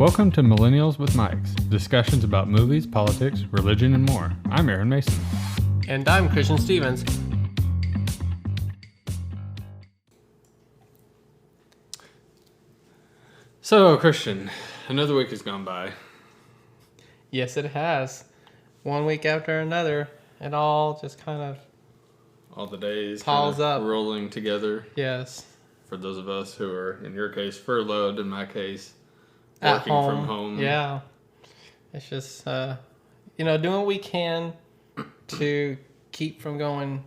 Welcome to Millennials with Mics, discussions about movies, politics, religion, and more. I'm Aaron Mason. And I'm Christian Stevens. So, Christian, another week has gone by. Yes, it has. One week after another, it all just kind of All the days piles kind of up. rolling together. Yes. For those of us who are, in your case, furloughed, in my case, At working home. from home. Yeah. It's just, doing what we can to keep from going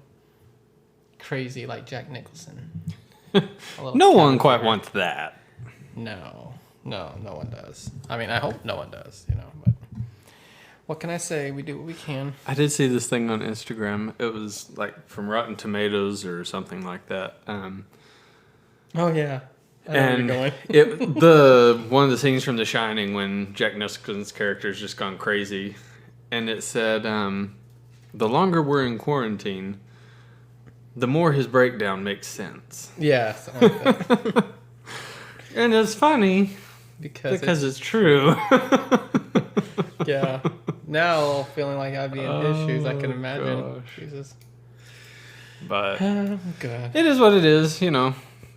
crazy like Jack Nicholson. No one quite wants that. No one does. I mean, I hope no one does, but what can I say? We do what we can. I did see this thing on Instagram. It was like from Rotten Tomatoes or something like that. Oh, yeah. I know where you're going. One of the scenes from The Shining when Jack Nicholson's character's just gone crazy, and it said, the longer we're in quarantine, the more his breakdown makes sense. Yeah, something like that. And it's funny because it's true. Yeah. Now feeling like I'd be in his shoes, I can imagine. Gosh. Jesus. But Oh, God. it is what it is,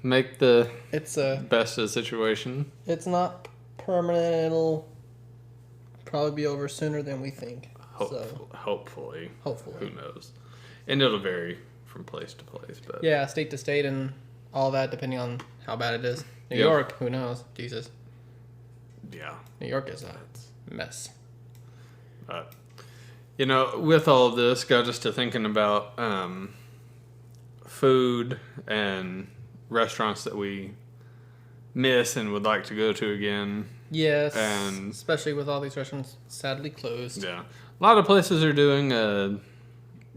Make the It's best of the situation. It's not permanent. It'll probably be over sooner than we think. Hopefully. Hopefully. Who knows? And it'll vary from place to place. But Yeah, state to state and all that, depending on how bad it is. New Yep. York, who knows? Jesus. yeah. New York is a mess. But, with all of this, got us to thinking about food and restaurants that we miss and would like to go to again. Yes. And especially with all these restaurants sadly closed. Yeah. A lot of places are doing,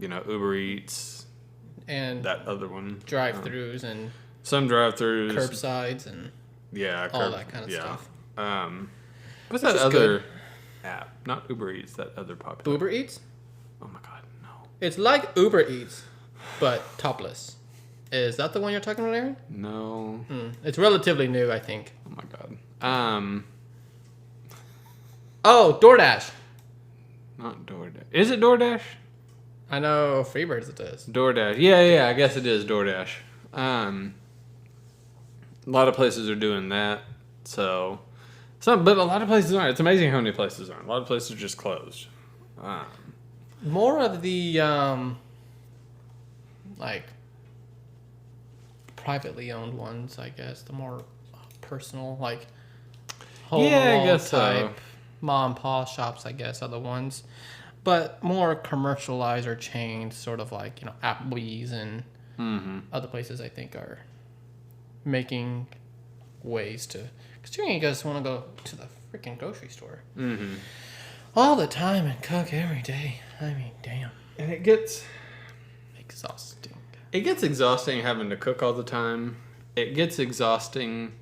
Uber Eats. And That other one. drive-thrus and Some drive-thrus. curbsides and all that kind of stuff. What's Which that is other good. app? Not Uber Eats, that other popular. Uber Eats? Oh my God, no. It's like Uber Eats, but topless. Is that the one you're talking about, Aaron? No. It's relatively new, I think. Oh my God. Oh, DoorDash. Not DoorDash. Is it DoorDash? I know Freebirds it is. DoorDash. Yeah, I guess it is DoorDash. A lot of places are doing that. So, but a lot of places aren't. It's amazing how many places aren't. A lot of places are just closed. More of the, privately owned ones, I guess. The more personal, home Yeah, I guess so. type mom and pop shops, I guess, are the ones. But more commercialized or chained, sort of like, Applebee's and other places, I think, are making ways to... Because you guys want to go to the freaking grocery store all the time and cook every day. I mean, damn. And it gets Exhausting. exhausting having to cook all the time. It gets exhausting.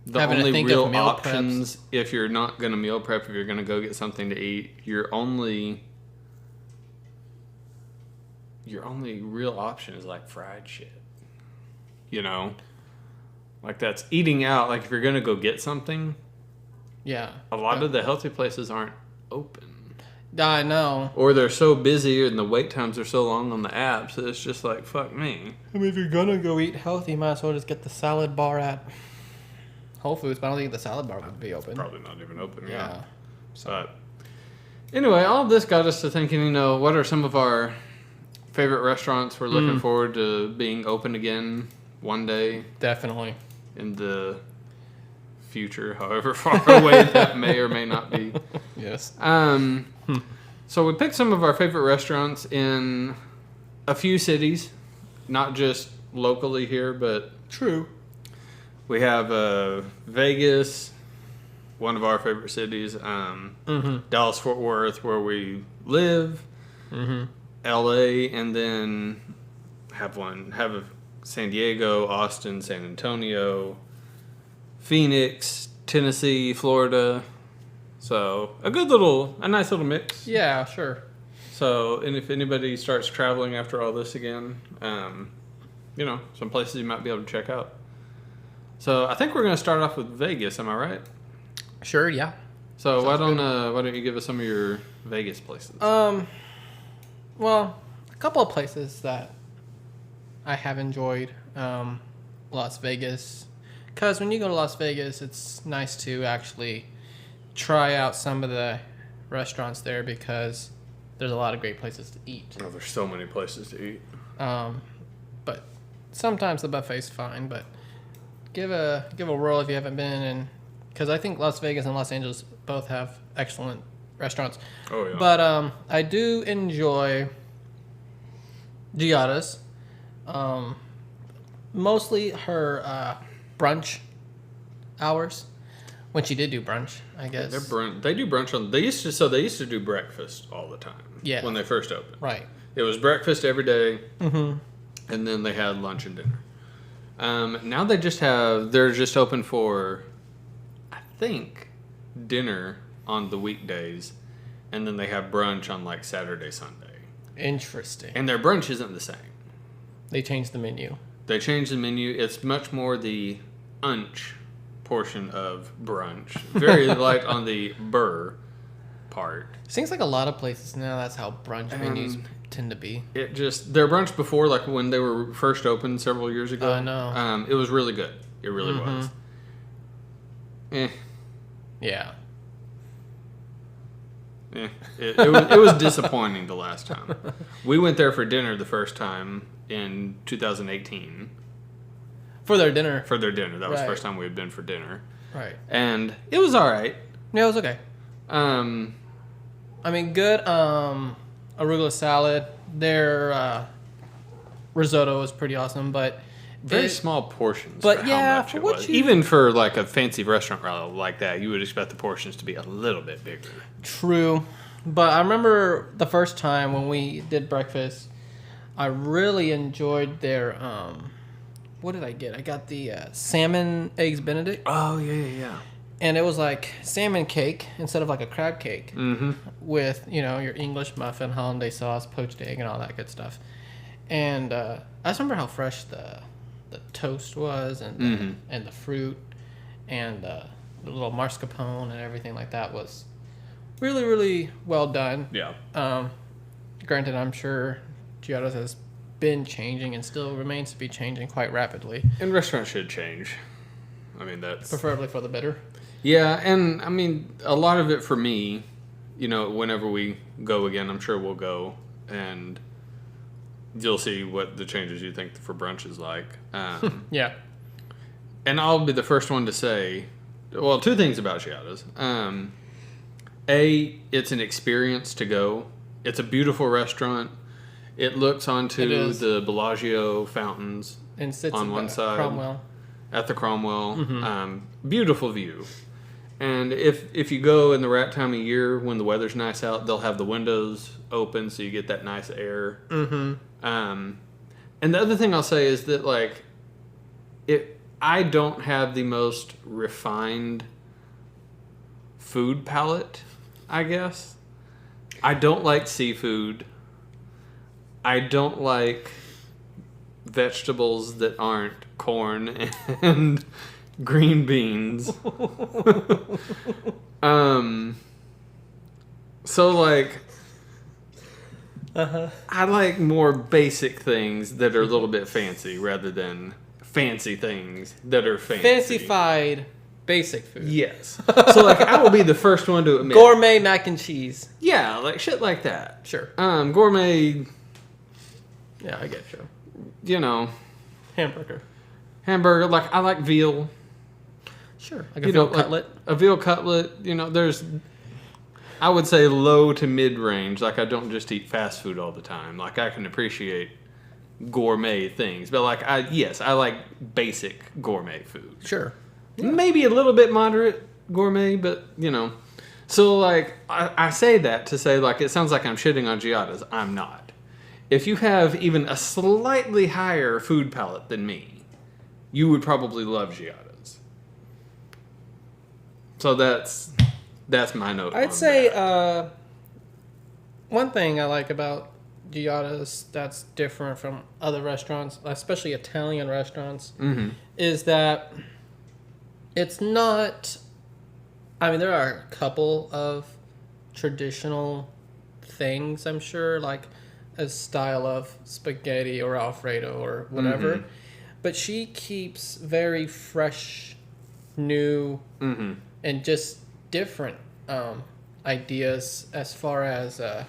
The Having to only think real of meal options, if you're not going to meal prep, if you're going to go get something to eat, your only real option is fried shit. That's eating out. If you're going to go get something, Yeah. a lot of the healthy places aren't open. I know. Or they're so busy and the wait times are so long on the apps that it's just fuck me. I mean, if you're gonna go eat healthy, you might as well just get the salad bar at Whole Foods, but I don't think the salad bar would be open. Probably not even open, Yeah. But anyway, all of this got us to thinking, what are some of our favorite restaurants we're looking forward to being open again one day Definitely. in the future, however far away that may or may not be. Yes. So we picked some of our favorite restaurants in a few cities, not just locally here, but True. we have Vegas, one of our favorite cities, Dallas Fort Worth, where we live, LA, and then have San Diego, Austin, San Antonio, Phoenix, Tennessee, Florida. So a nice little mix. Yeah, sure. So, and if anybody starts traveling after all this again, some places you might be able to check out. So I think we're going to start off with Vegas. Am I right? Sure, yeah. So Sounds why don't you give us some of your Vegas places? Well, a couple of places that I have enjoyed. Las Vegas. Because when you go to Las Vegas, it's nice to actually try out some of the restaurants there because there's a lot of great places to eat. Oh, there's so many places to eat. But sometimes the buffet's fine. But give a whirl if you haven't been, and because I think Las Vegas and Los Angeles both have excellent restaurants. Oh yeah. But I do enjoy Giada's. Mostly her brunch hours when she did do brunch, I guess. They do brunch on. They used to do breakfast all the time. Yeah. When they first opened. Right. It was breakfast every day, Mm-hmm. and then they had lunch and dinner. Now they're just open for, I think, dinner on the weekdays, and then they have brunch on like Saturday, Sunday. Interesting. And their brunch isn't the same. They changed the menu. They changed the menu. It's much more the unch portion of brunch. Very light on the burr part. Seems like a lot of places now that's how brunch menus tend to be. It just their brunch before, like when they were first opened several years ago. I know. It was really good. It really was. Yeah. It was disappointing the last time. We went there for dinner the first time in 2018. For their dinner. For their dinner. That was the Right. first time we had been for dinner. Right. And it was all right. Yeah, it was okay. I mean, good arugula salad. Their risotto was pretty awesome, but Very small portions. But for yeah, how much for it what was. you- Even for like a fancy restaurant like that, you would expect the portions to be a little bit bigger. True. But I remember the first time when we did breakfast, I really enjoyed their what did I get? I got the salmon eggs benedict, Oh yeah. and it was like salmon cake instead of like a crab cake Mm-hmm. with, your English muffin, hollandaise sauce, poached egg, and all that good stuff. And I just remember how fresh the toast was, and and the fruit, and the little mascarpone and everything like that was really, really well done. Yeah. Granted, I'm sure Giada's has been changing and still remains to be changing quite rapidly, And restaurants should change. I mean, that's... preferably for the better. Yeah, and I mean, a lot of it for me, whenever we go again, I'm sure we'll go, and you'll see what the changes you think for brunch is like. Yeah. And I'll be the first one to say, well, two things about Giada's. It's an experience to go. It's a beautiful restaurant. It looks onto the Bellagio fountains And sits on in one the side. Cromwell. At the Cromwell. Beautiful view. And if you go in the right time of year when the weather's nice out, they'll have the windows open so you get that nice air. Mm-hmm. And the other thing I'll say is that I don't have the most refined food palate, I guess. I don't like seafood. I don't like vegetables that aren't corn and green beans. So I like more basic things that are a little bit fancy rather than fancy things that are fancy. Fancified basic food. Yes. So I will be the first one to admit. Gourmet mac and cheese. Yeah, like shit like that. Sure. Gourmet, Yeah, I get you. Hamburger. I like veal. Sure. Like a veal cutlet. A veal cutlet, there's, I would say low to mid range. Like I don't just eat fast food all the time. Like I can appreciate gourmet things, but I like basic gourmet food. Sure. Yeah. Maybe a little bit moderate gourmet, but So I say that to say it sounds like I'm shitting on Giada's. I'm not. If you have even a slightly higher food palate than me, you would probably love Giada's. So that's my note. I'd say one thing I like about Giada's that's different from other restaurants, especially Italian restaurants, is that it's not. I mean, there are a couple of traditional things, I'm sure, like a style of spaghetti or Alfredo or whatever. Mm-hmm. But she keeps very fresh, new, Mm-hmm. and just different ideas as far as the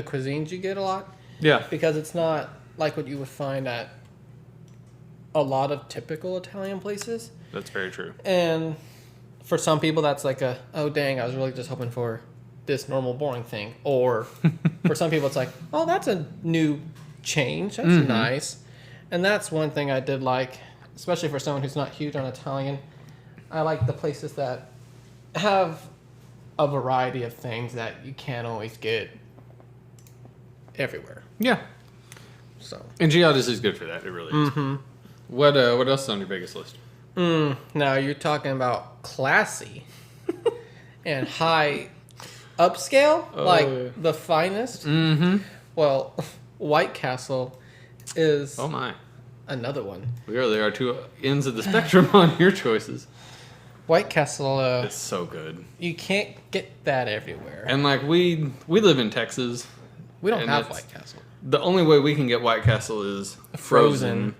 cuisines you get a lot. Yeah. Because it's not like what you would find at a lot of typical Italian places. That's very true. And for some people, that's like oh, dang, I was really just hoping for this normal, boring thing. Or for some people, it's like, oh, that's a new change. That's nice. And that's one thing I did like, especially for someone who's not huge on Italian. I like the places that have a variety of things that you can't always get everywhere. Yeah. So. And Giada's is good for that. It really is. Mm-hmm. What else is on your biggest list? Now you're talking about classy and high upscale, like the finest. Mm-hmm. Well, White Castle is Oh my. another one. We really are two ends of the spectrum on your choices. White Castle, It's so good. you can't get that everywhere. And like we live in Texas. We don't and have it's- White Castle. The only way we can get White Castle is frozen.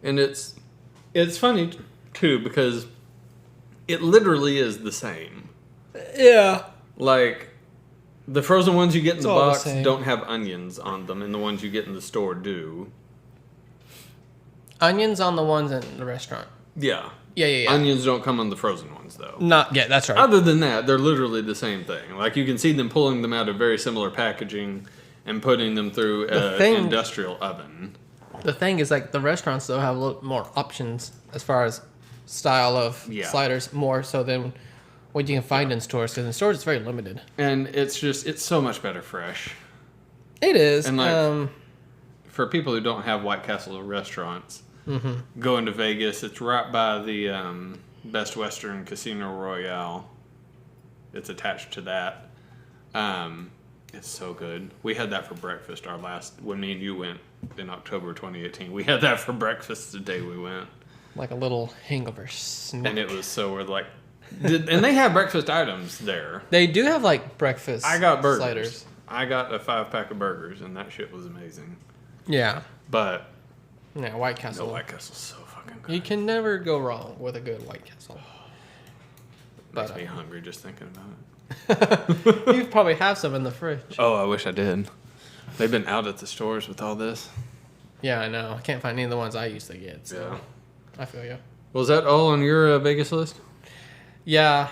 And it's funny too because it literally is the same. Yeah. Like the frozen ones you get in the all the box same. don't have onions on them, and the ones you get in the store do. Onions on the ones in the restaurant. Yeah. Yeah. Onions don't come on the frozen ones though. Not yeah, that's right. Other than that, they're literally the same thing. Like you can see them pulling them out of very similar packaging and putting them through an industrial oven. The thing is, like, the restaurants, though, have a little more options as far as style of sliders, more so than what you can find in stores. Because in stores, it's very limited. And it's so much better fresh. It is. And, like, for people who don't have White Castle restaurants, going to Vegas, it's right by the Best Western Casino Royale. It's attached to that. It's so good. We had that for breakfast when me and you went in October 2018. We had that for breakfast the day we went. like a little hangover snack. And it was and they have breakfast items there. They do have, like, breakfast I got burgers. sliders. I got a 5-pack of burgers, and that shit was amazing. Yeah. But Yeah, White Castle. no, White Castle's so fucking good. You can never go wrong with a good White Castle. Makes me hungry just thinking about it. You probably have some in the fridge. Oh, I wish I did. They've been out at the stores with all this. Yeah, I know. I can't find any of the ones I used to get. So Yeah. I feel you. Was that all on your Vegas list? Yeah.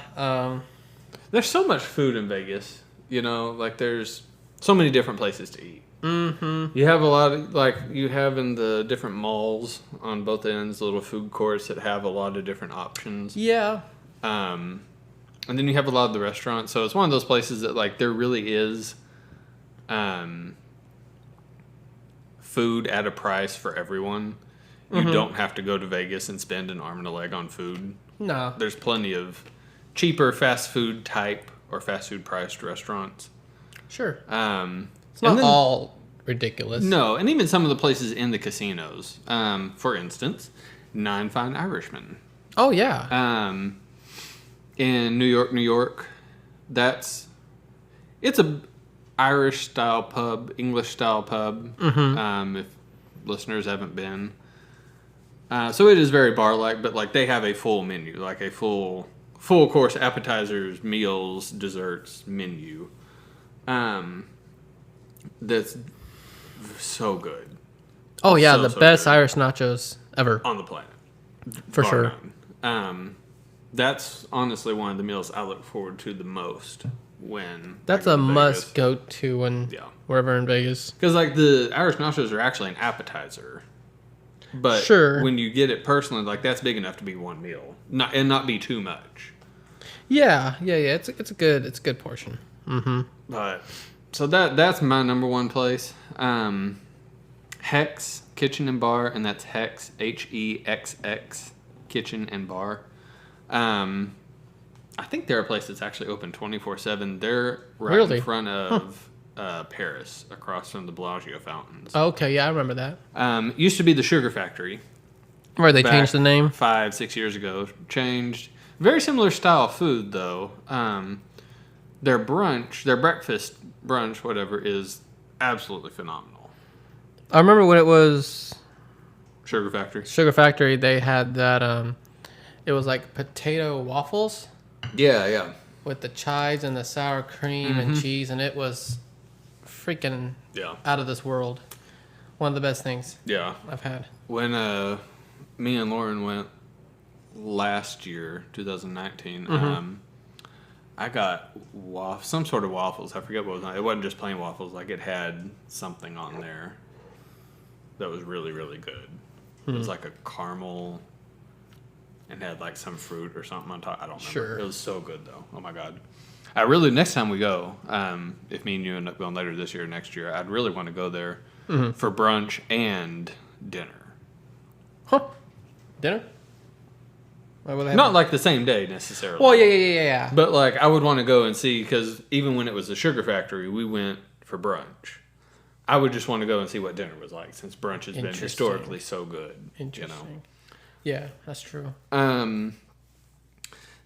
There's so much food in Vegas. You know, like there's so many different places to eat. Mm-hmm. You have a lot of, like, you have in the different malls on both ends, little food courts that have a lot of different options. Yeah. And then you have a lot of the restaurants. So it's one of those places that, like, there really is food at a price for everyone. You don't have to go to Vegas and spend an arm and a leg on food. No. There's plenty of cheaper fast food type or fast food priced restaurants. Sure. It's Not all ridiculous. No, and even some of the places in the casinos. For instance, Nine Fine Irishmen. Oh, yeah. In New York, it's a Irish style pub, English style pub. If listeners haven't been, so it is very bar like, but like they have a full menu, like a full course appetizers, meals, desserts menu. That's so good. Oh, yeah. So, the so best good. Irish nachos ever. On the planet. For Bar sure. none. That's honestly one of the meals I look forward to the most when That's I a go to must Vegas. go to when Yeah. wherever in Vegas. Because like the Irish nachos are actually an appetizer, but Sure. when you get it personally, like that's big enough to be one meal, not be too much. Yeah. It's a good portion. Mm-hmm. But so that's my number one place. Hex Kitchen and Bar, and that's Hex HEXX Kitchen and Bar. I think they're a place that's actually open 24/7. They're right Really? in front of Paris, across from the Bellagio fountains. Okay, yeah, I remember that. Used to be the Sugar Factory, Where they changed the name? 5-6 years ago. Changed. Very similar style food, though. Their breakfast brunch, whatever, is absolutely phenomenal. I remember when it was Sugar Factory. Sugar Factory, they had that, it was like potato waffles. Yeah. With the chives and the sour cream and cheese, and it was freaking out of this world. One of the best things I've had. When me and Lauren went last year, 2019, I got some sort of waffles. I forget what it was on. It wasn't just plain waffles. Like, it had something on there that was really, really good. It was like a caramel and had like some fruit or something on top. I don't remember. Sure. It was so good, though. Oh, my God. Next time we go, if me and you end up going later this year or next year, I'd really want to go there for brunch and dinner. Huh. Dinner? Not like the same day necessarily. Well, yeah. But like, I would want to go and see, because even when it was a Sugar Factory, we went for brunch. I would just want to go and see what dinner was like, since brunch has been historically so good. Interesting. You know? Yeah, that's true. Then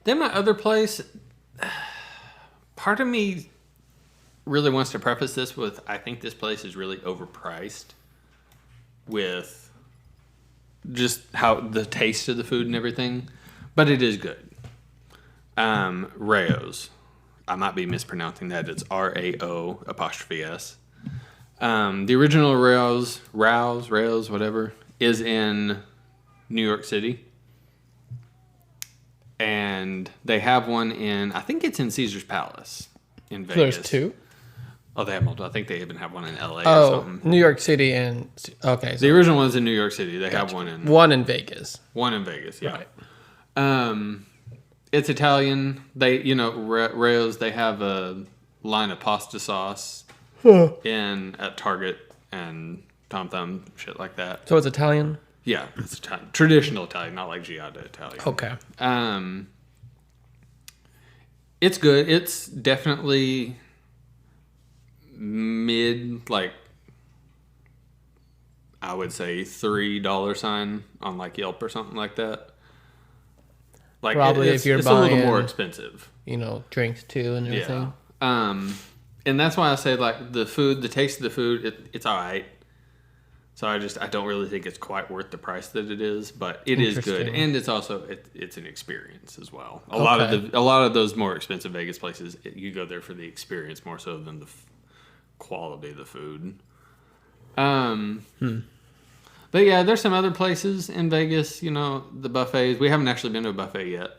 my other place, part of me really wants to preface this with, I think this place is really overpriced with just how the taste of the food and everything, but it is good. Rao's. I might be mispronouncing that. It's RAO''S. The original Rao's, whatever, is in New York City. And they have one in, I think it's in Caesar's Palace in Vegas. There's two? Oh, they have multiple. I think they even have one in LA or something. New York City and... Okay. The original one's in New York City. They have one in... One in Vegas. One in Vegas, yeah. Right. It's Italian. They, Rao's, they have a line of pasta sauce at Target and Tom Thumb, shit like that. So it's Italian? Yeah, it's traditional Italian, not like Giada Italian. Okay. It's good. It's definitely mid, like, I would say $3 sign on like Yelp or something like that. Like, probably if you're it's buying, a little more expensive. Drinks too and everything. Yeah. And that's why I say, like, the food, the taste of the food, it's all right. So I don't really think it's quite worth the price that it is, but it is good, and it's also it's an experience as well. A lot of those more expensive Vegas places, you go there for the experience more so than the quality of the food. But yeah, there's some other places in Vegas. The buffets. We haven't actually been to a buffet yet.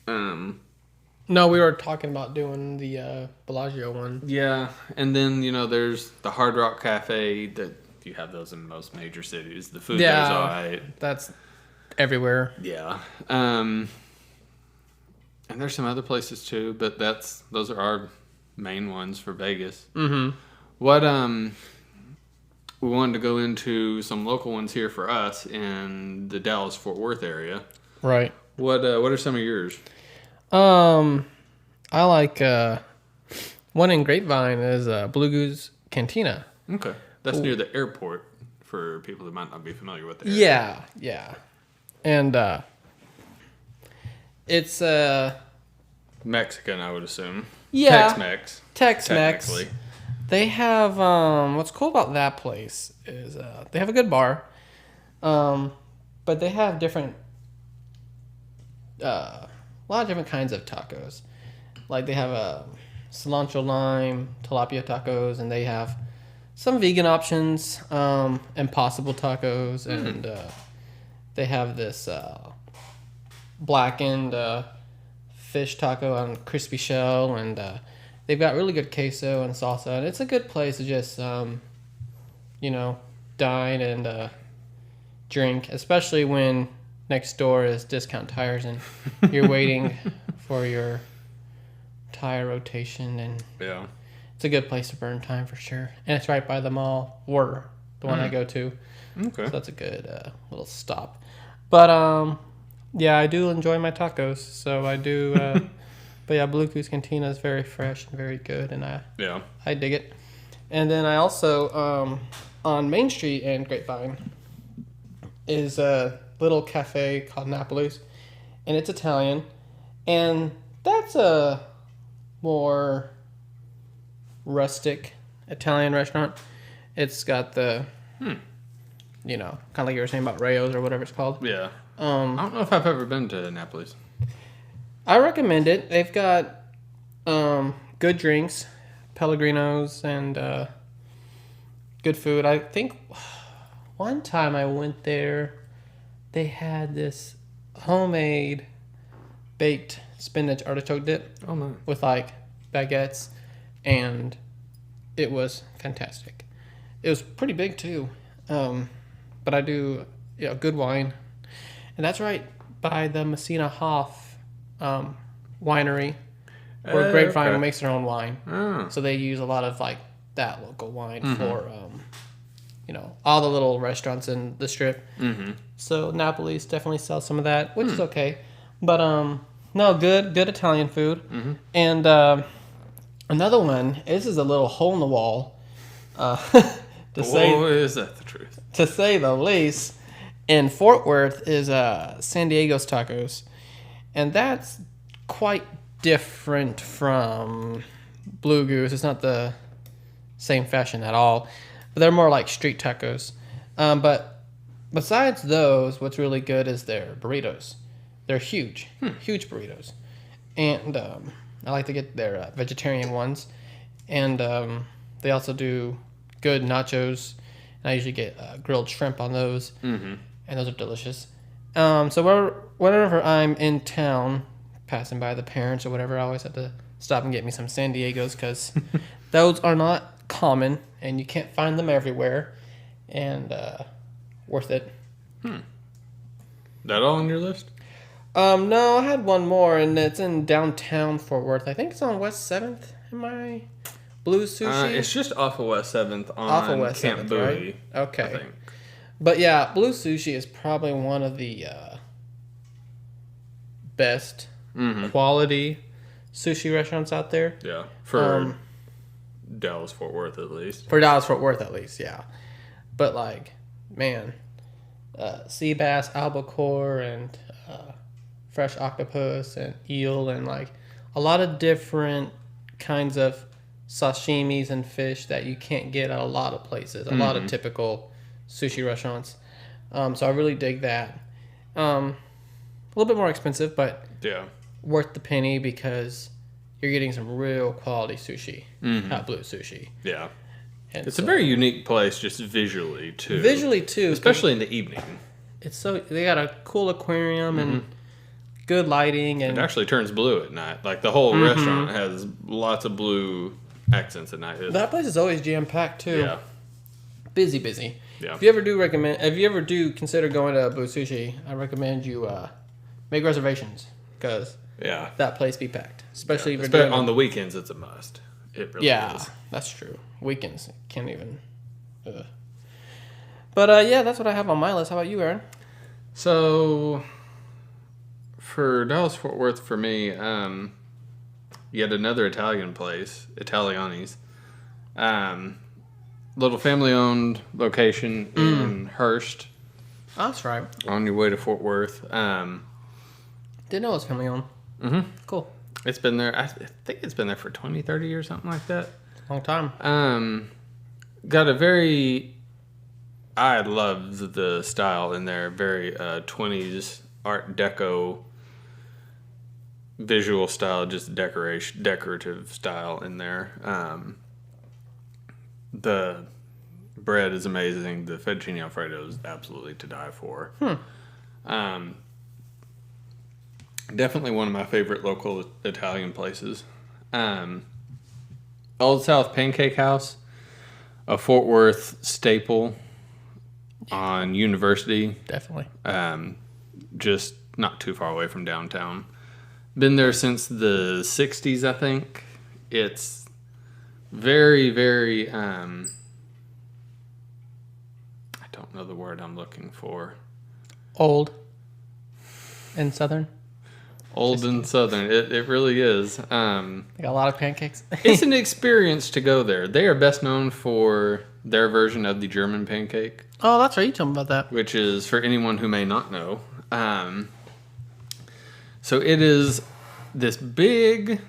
No, we were talking about doing the Bellagio one. Yeah, and then there's the Hard Rock Cafe that. You have those in most major cities. The food there's all right. That's everywhere. Yeah. And there's some other places too, but those are our main ones for Vegas. Mm-hmm. What we wanted to go into some local ones here for us in the Dallas-Fort Worth area. Right. What are some of yours? I like one in Grapevine is Blue Goose Cantina. Okay. That's near the airport for people that might not be familiar with the area. Yeah. And it's Mexican, I would assume. Yeah. Tex-Mex. Tex-Mex. They have what's cool about that place is they have a good bar. But they have a lot of different kinds of tacos. Like they have cilantro lime, tilapia tacos, and they have some vegan options, Impossible tacos, and they have this blackened fish taco on crispy shell, and they've got really good queso and salsa, and it's a good place to just, dine and drink, especially when next door is Discount Tires and you're waiting for your tire rotation, and yeah. It's a good place to burn time for sure. And it's right by the mall, or the one I go to. Okay. So that's a good little stop. But, yeah, I do enjoy my tacos. So I do. But yeah, Blue Goose Cantina is very fresh and very good. And I dig it. And then I also, on Main Street and Grapevine, is little cafe called Napoli's, and it's Italian, and that's a more rustic Italian restaurant. It's got the, kind of like you were saying about Rayo's or whatever it's called. Yeah. I don't know if I've ever been to Napoli's. I recommend it. They've got good drinks, Pellegrinos, and good food. I think one time I went there, they had this homemade baked spinach artichoke dip with like baguettes, and it was fantastic. It was pretty big too, but I do good wine, and that's right by the Messina Hoff winery, where Grapevine makes their own wine. So they use a lot of like that local wine for all the little restaurants in the strip. So Napoli's definitely sells some of that, which is okay. But no, good Italian food. And another one. This is a little hole in the wall. Is that the truth? To say the least. In Fort Worth is San Diego's Tacos, and that's quite different from Blue Goose. It's not the same fashion at all, but they're more like street tacos. But besides those, what's really good is their burritos. They're huge burritos, and I like to get their vegetarian ones, and they also do good nachos. And I usually get grilled shrimp on those, and those are delicious. So whenever I'm in town, passing by the Parents or whatever, I always have to stop and get me some San Diego's, because those are not common, and you can't find them everywhere, and worth it. That all on your list? No, I had one more, and it's in downtown Fort Worth. I think it's on West 7th. Am I? Blue Sushi? It's just off of West 7th on West Camp 7th, Bowie. right? Okay. I think. But yeah, Blue Sushi is probably one of the best quality sushi restaurants out there. Yeah, for Dallas Fort Worth at least. For Dallas Fort Worth at least, yeah. But like, man, sea bass, albacore, and fresh octopus and eel, and like a lot of different kinds of sashimis and fish that you can't get at a lot of places, a lot of typical sushi restaurants. So I really dig that. A little bit more expensive, but worth the penny, because you're getting some real quality sushi at Blue Sushi. Yeah. And it's a very unique place, just visually too. Especially in the evening. It's they got a cool aquarium and good lighting, and it actually turns blue at night. Like the whole restaurant has lots of blue accents at night. That place is always jam packed too. Yeah. Busy. Yeah. If you ever do consider going to Blue Sushi, I recommend you make reservations, because that place be packed. Especially if you're doing on the weekends, it's a must. It really is. That's true. Weekends can't even. But that's what I have on my list. How about you, Aaron? So, for Dallas Fort Worth, for me, yet another Italian place, Italiani's. Little family-owned location in Hurst. Oh, that's right. On your way to Fort Worth. Didn't know it was family-owned. Cool. It's been there, I think it's been there for 20, 30 years, something like that. Long time. Got I love the style in there, very 20s Art Deco visual style, just decorative style in there. The bread is amazing. The fettuccine alfredo is absolutely to die for. Definitely one of my favorite local Italian places. Old South Pancake House, a Fort Worth staple on University. Definitely. Just not too far away from downtown. Been there since the 60s, I think. It's very, very, I don't know the word I'm looking for. Old and Southern. Old and Southern. It really is. They got a lot of pancakes. It's an experience to go there. They are best known for their version of the German pancake. Oh, that's right. You told me about that. Which is, for anyone who may not know, so it is this big,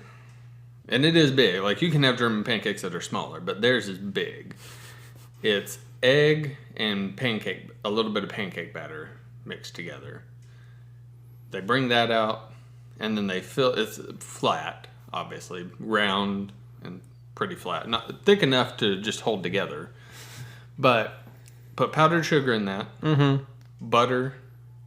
and it is big. Like, you can have German pancakes that are smaller, but theirs is big. It's egg and pancake, a little bit of pancake batter mixed together. They bring that out, and then they fill, it's flat, obviously, round and pretty flat. Not thick enough to just hold together. But put powdered sugar in that, butter,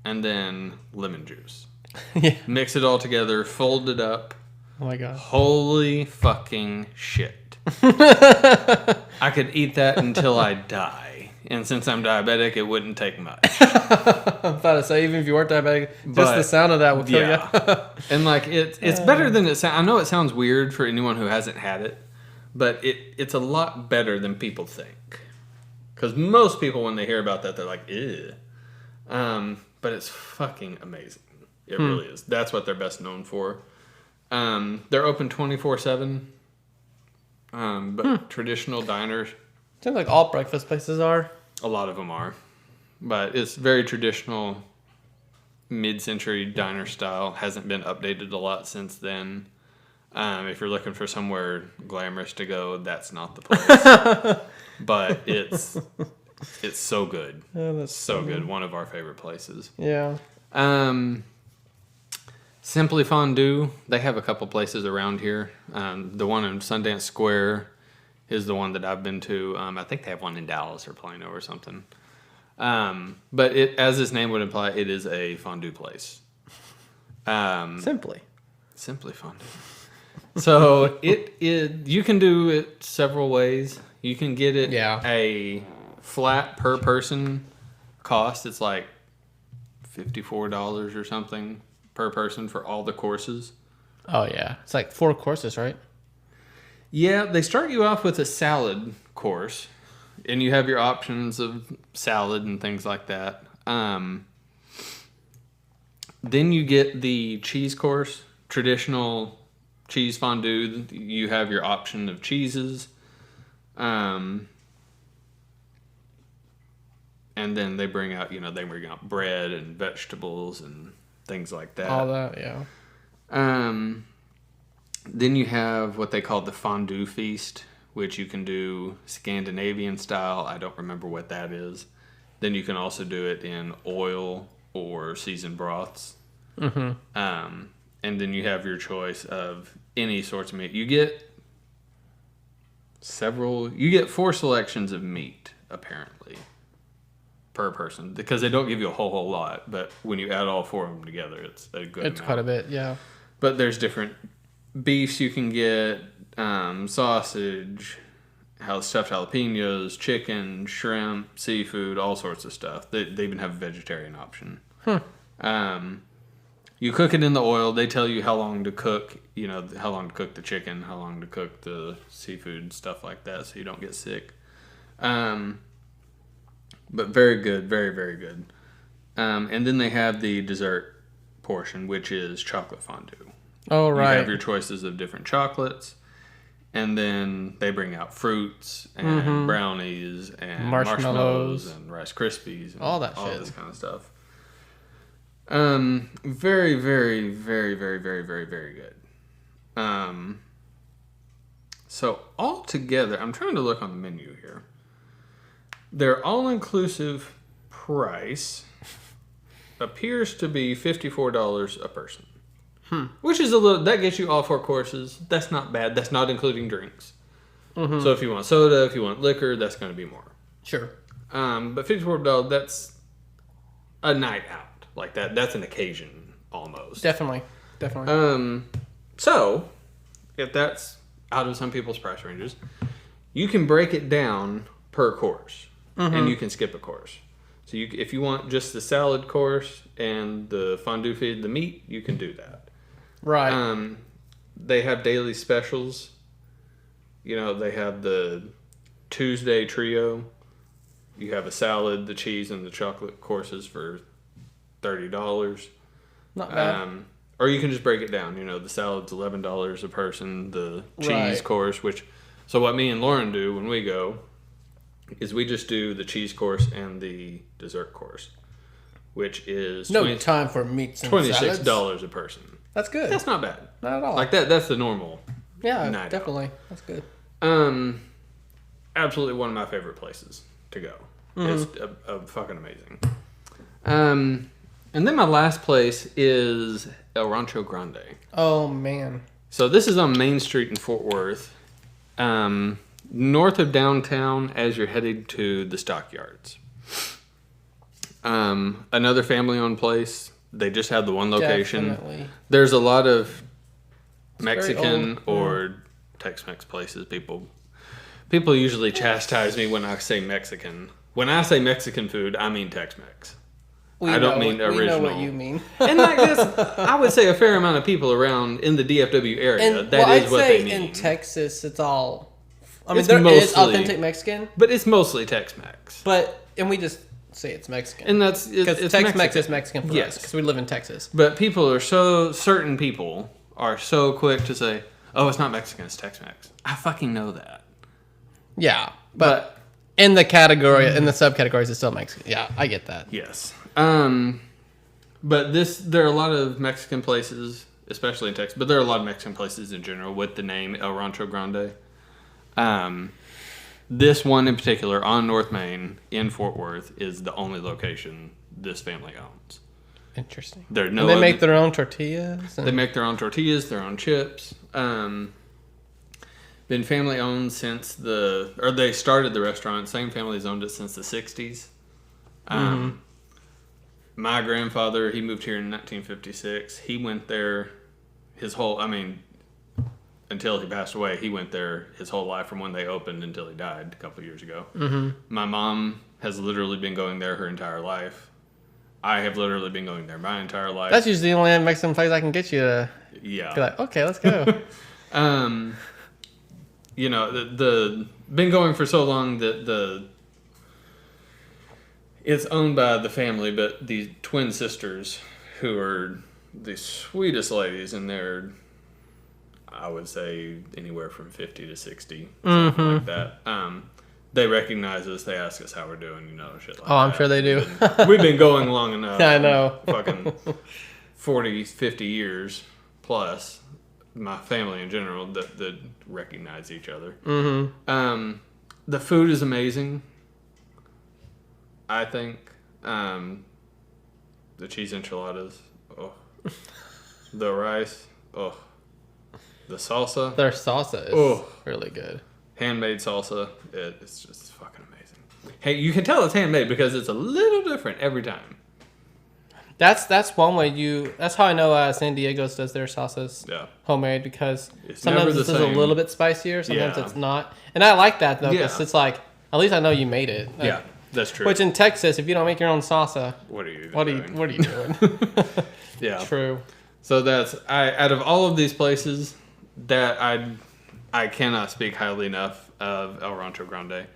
and then lemon juice. Yeah. Mix it all together, fold it up. Oh my god. Holy fucking shit. I could eat that until I die. And since I'm diabetic, it wouldn't take much. I'm about to say, even if you weren't diabetic, just the sound of that will kill you. And like, it's better than it sounds. I know it sounds weird for anyone who hasn't had it, but it's a lot better than people think. Because most people, when they hear about that, they're like, ew. But it's fucking amazing. It really is. That's what they're best known for. They're open 24/7. But traditional diners, Seems like all breakfast places are. a lot of them are. But it's very traditional, mid-century diner style. Hasn't been updated a lot since then. If you're looking for somewhere glamorous to go, that's not the place. But it's so good. Oh, that's so good. One of our favorite places. Yeah. Simply Fondue. They have a couple places around here. The one in Sundance Square is the one that I've been to. I think they have one in Dallas or Plano or something. But as its name would imply, it is a fondue place. Simply Fondue. So you can do it several ways. You can get it a flat per person cost. It's like $54 or something per person for all the courses. Oh yeah, it's like 4 courses, right? Yeah, they start you off with a salad course, and you have your options of salad and things like that. Then you get the cheese course, traditional cheese fondue. You have your option of cheeses. And then they bring out bread and vegetables and things like that. All that, yeah. Then you have what they call the fondue feast, which you can do Scandinavian style. I don't remember what that is. Then you can also do it in oil or seasoned broths. And then you have your choice of any sorts of meat. You get 4 selections of meat, apparently, per person, because they don't give you a whole lot, but when you add all 4 of them together, it's a good amount. Quite a bit, yeah. But there's different beefs you can get, sausage, stuffed jalapenos, chicken, shrimp, seafood, all sorts of stuff. They even have a vegetarian option. You cook it in the oil. They tell you how long to cook, how long to cook the chicken, how long to cook the seafood, stuff like that, so you don't get sick. But very good, very, very good. And then they have the dessert portion, which is chocolate fondue. Oh, right. You have your choices of different chocolates, and then they bring out fruits and brownies and marshmallows and Rice Krispies and all this kind of stuff. Very, very, very, very, very, very, very good. So altogether, I'm trying to look on the menu here. Their all-inclusive price appears to be $54 a person. Which is that gets you all 4 courses. That's not bad. That's not including drinks. So if you want soda, if you want liquor, that's going to be more. Sure. But $54, that's a night out. Like that. That's an occasion, almost. Definitely. So, if that's out of some people's price ranges, you can break it down per course. And you can skip a course. So if you want just the salad course and the fondue feed, the meat, you can do that. Right. They have daily specials. They have the Tuesday trio. You have a salad, the cheese, and the chocolate courses for $30. Not bad. Or you can just break it down. The salad's $11 a person. The cheese course, so what me and Lauren do when we go, is we just do the cheese course and the dessert course, which is No time for meats and $26 salads. a person. That's good. That's not bad. Not at all. Like that's the normal. Yeah, night definitely. out. That's good. Absolutely one of my favorite places to go. It's fucking amazing. And then my last place is El Rancho Grande. Oh man. So this is on Main Street in Fort Worth, north of downtown as you're headed to the stockyards. Another family-owned place. They just have the one location. Definitely. There's a lot of It's Mexican or Tex-Mex places. People usually chastise me when I say Mexican. When I say Mexican food, I mean Tex-Mex. I don't mean original. We know what you mean. And like this, I would say a fair amount of people around in the DFW area, that is what they mean. In Texas, it's all... I mean, It's there is mostly- authentic Mexican, But it's mostly Tex-Mex. and we just say it's Mexican. And that's... Because it's Tex-Mex Mexican. is Mexican for Yes. us, because we live in Texas. But certain people are so quick to say, oh, it's not Mexican, it's Tex-Mex. I fucking know that. Yeah, but in the subcategories, it's still Mexican. Yeah, I get that. Yes. But there are a lot of Mexican places, especially in Texas, but there are a lot of Mexican places in general with the name El Rancho Grande. This one in particular on North Main in Fort Worth is the only location this family owns. Interesting. There's no And they other- make their own tortillas? They make their own tortillas, their own chips. Been family owned since they started the restaurant. Same family's owned it since the 60s. My grandfather, he moved here in 1956. He went there until he passed away, he went there his whole life from when they opened until he died a couple of years ago. Mm-hmm. My mom has literally been going there her entire life. I have literally been going there my entire life. That's usually the only Mexican place I can get you to be like, okay, let's go. The been going for so long that it's owned by the family, but these twin sisters who are the sweetest ladies, and they're, I would say, anywhere from 50 to 60, something like that. They recognize us. They ask us how we're doing, shit like that. Oh, I'm sure they do. We've been going long enough. I know. Fucking 40, 50 years plus. My family in general that recognize each other. Mm-hmm. The food is amazing. I think the cheese enchiladas. Oh, the rice. Oh, the salsa. Their salsa is really good. Handmade salsa. It's just fucking amazing. Hey, you can tell it's handmade because it's a little different every time. That's one way that's how I know San Diego's does their salsas homemade, because It's sometimes never the this is a same. little bit spicier, sometimes Yeah. it's not. And I like that though, because Yeah. it's like, at least I know you made it. Like, Yeah, that's true. Which in Texas, if you don't make your own salsa, what are you doing? what are you doing? Yeah. True. So out of all of these places, that I cannot speak highly enough of El Rancho Grande.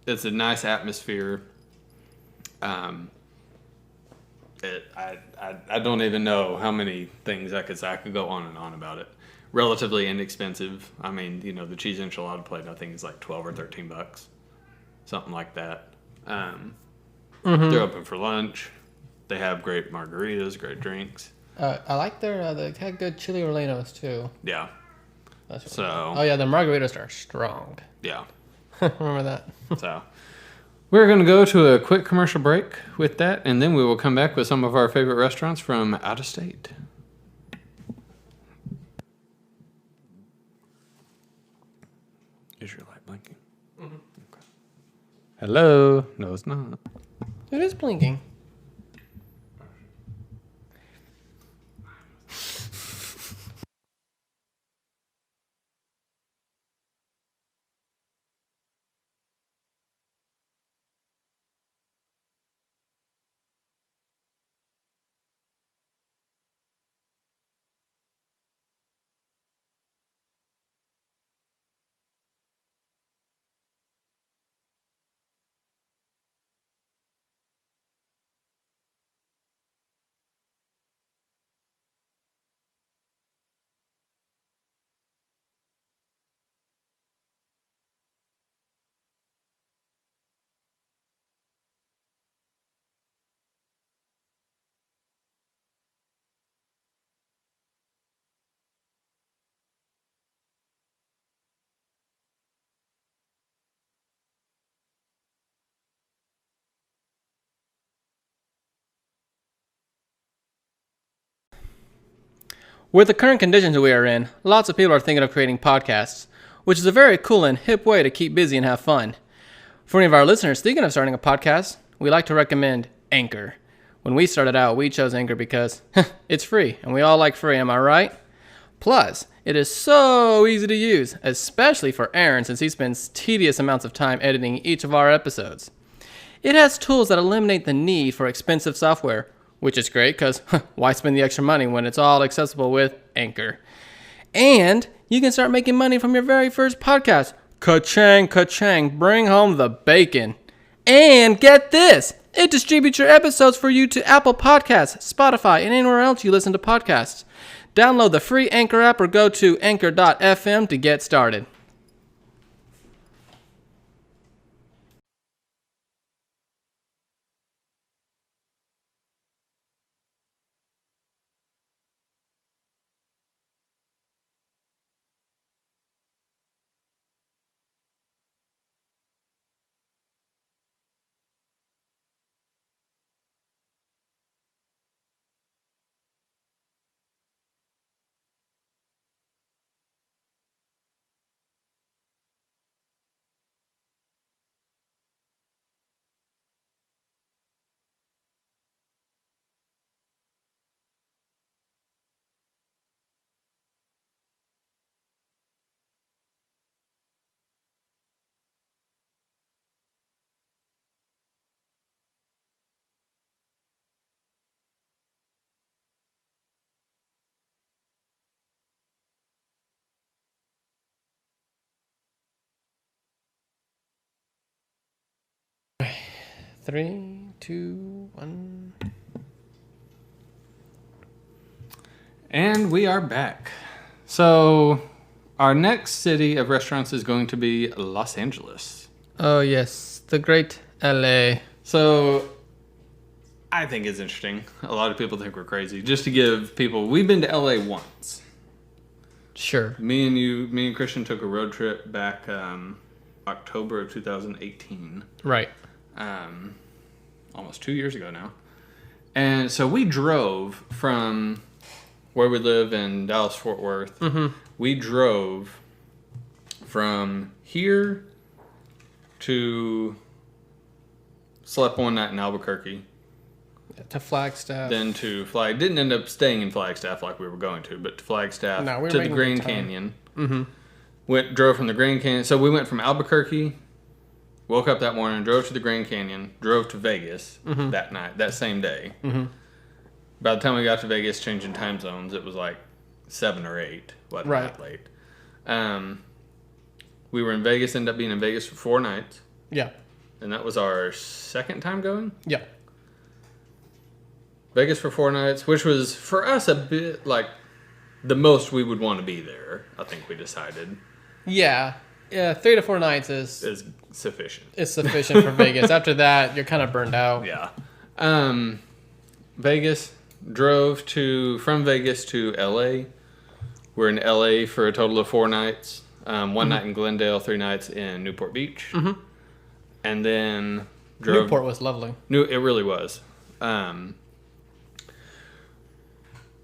It's a nice atmosphere. I don't even know how many things I could say. I could go on and on about it. Relatively inexpensive. I mean, the cheese enchilada plate, I think, is like $12 or $13, something like that. They're open for lunch. They have great margaritas, great drinks. I like they had good chili rellenos too. Yeah. That's So. Oh yeah, the margaritas are strong. Yeah. Remember that? So. We're going to go to a quick commercial break with that, and then we will come back with some of our favorite restaurants from out of state. Is your light blinking? Mm-hmm. Okay. Hello? No, it's not. It is blinking. With the current conditions we are in, lots of people are thinking of creating podcasts, which is a very cool and hip way to keep busy and have fun. For any of our listeners thinking of starting a podcast, we like to recommend Anchor. When we started out, we chose Anchor because it's free, and we all like free, am I right? Plus, it is so easy to use, especially for Aaron since he spends tedious amounts of time editing each of our episodes. It has tools that eliminate the need for expensive software, which is great because why spend the extra money when it's all accessible with Anchor? And you can start making money from your very first podcast. Ka-chang, ka-chang, bring home the bacon. And get this, it distributes your episodes for you to Apple Podcasts, Spotify, and anywhere else you listen to podcasts. Download the free Anchor app or go to anchor.fm to get started. Three, two, one. And we are back. So, our next city of restaurants is going to be Los Angeles. Oh, yes, the great LA. So, I think it's interesting. A lot of people think we're crazy. Just to give people, we've been to LA once. Sure. Me and Christian took a road trip back October of 2018. Right. Almost 2 years ago now. And so we drove from where we live in Dallas-Fort Worth. Mm-hmm. We drove from here to slept one night in Albuquerque. To Flagstaff. Then to didn't end up staying in Flagstaff like we were going to, but to Flagstaff, to the Grand Canyon. Mm-hmm. Drove from the Grand Canyon. So we went from Albuquerque, woke up that morning, drove to the Grand Canyon, drove to Vegas that night, that same day. Mm-hmm. By the time we got to Vegas, changing time zones, it was like 7 or 8. Wasn't that late. We were in Vegas, ended up being in Vegas for 4 nights. Yeah. And that was our second time going? Yeah. Vegas for 4 nights, which was, for us, a bit like the most we would want to be there, I think we decided. Yeah. Yeah, 3 to 4 nights is sufficient. It's sufficient for Vegas. After that, you're kind of burned out. Yeah. Vegas, drove from Vegas to LA. We're in LA for a total of 4 nights. 1 night in Glendale, 3 nights in Newport Beach. Mm-hmm. And then Newport was lovely. It really was.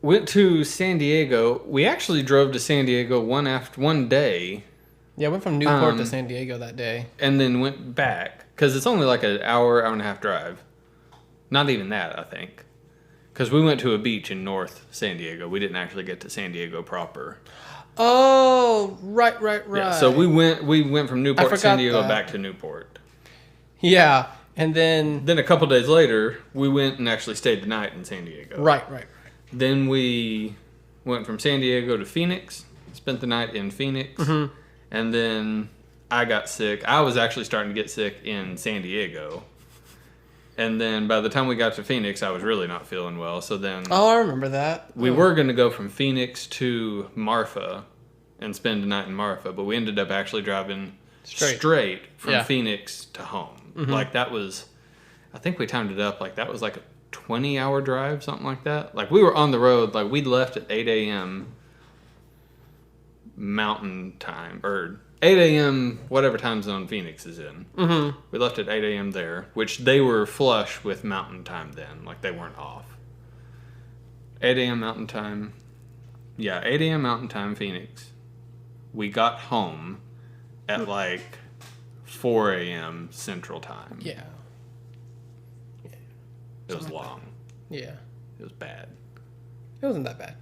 Went to San Diego. We actually drove to San Diego one day. Yeah, I went from Newport to San Diego that day. And then went back, because it's only like an hour and a half drive. Not even that, I think. Because we went to a beach in North San Diego. We didn't actually get to San Diego proper. Oh, right. Yeah, so we went from Newport to San Diego back to Newport. Yeah, and then a couple days later, we went and actually stayed the night in San Diego. Right. Then we went from San Diego to Phoenix, spent the night in Phoenix. Mm-hmm. And then I got sick. I was actually starting to get sick in San Diego. And then by the time we got to Phoenix, I was really not feeling well. So then... Oh, I remember that. We were going to go from Phoenix to Marfa and spend the night in Marfa. But we ended up actually driving straight from Phoenix to home. Mm-hmm. Like that was... I think we timed it up. Like that was like a 20-hour drive, something like that. Like we were on the road. Like we left at 8 a.m. Mountain time, or 8 a.m. whatever time zone Phoenix is in. Mm-hmm. We left at 8 a.m. there, which they were flush with mountain time then. Like they weren't off. 8 a.m. mountain time. Yeah, 8 a.m. Mountain Time, Phoenix. We got home at like 4 a.m. Central Time. Yeah. It was long. Yeah. It was bad. It wasn't that bad.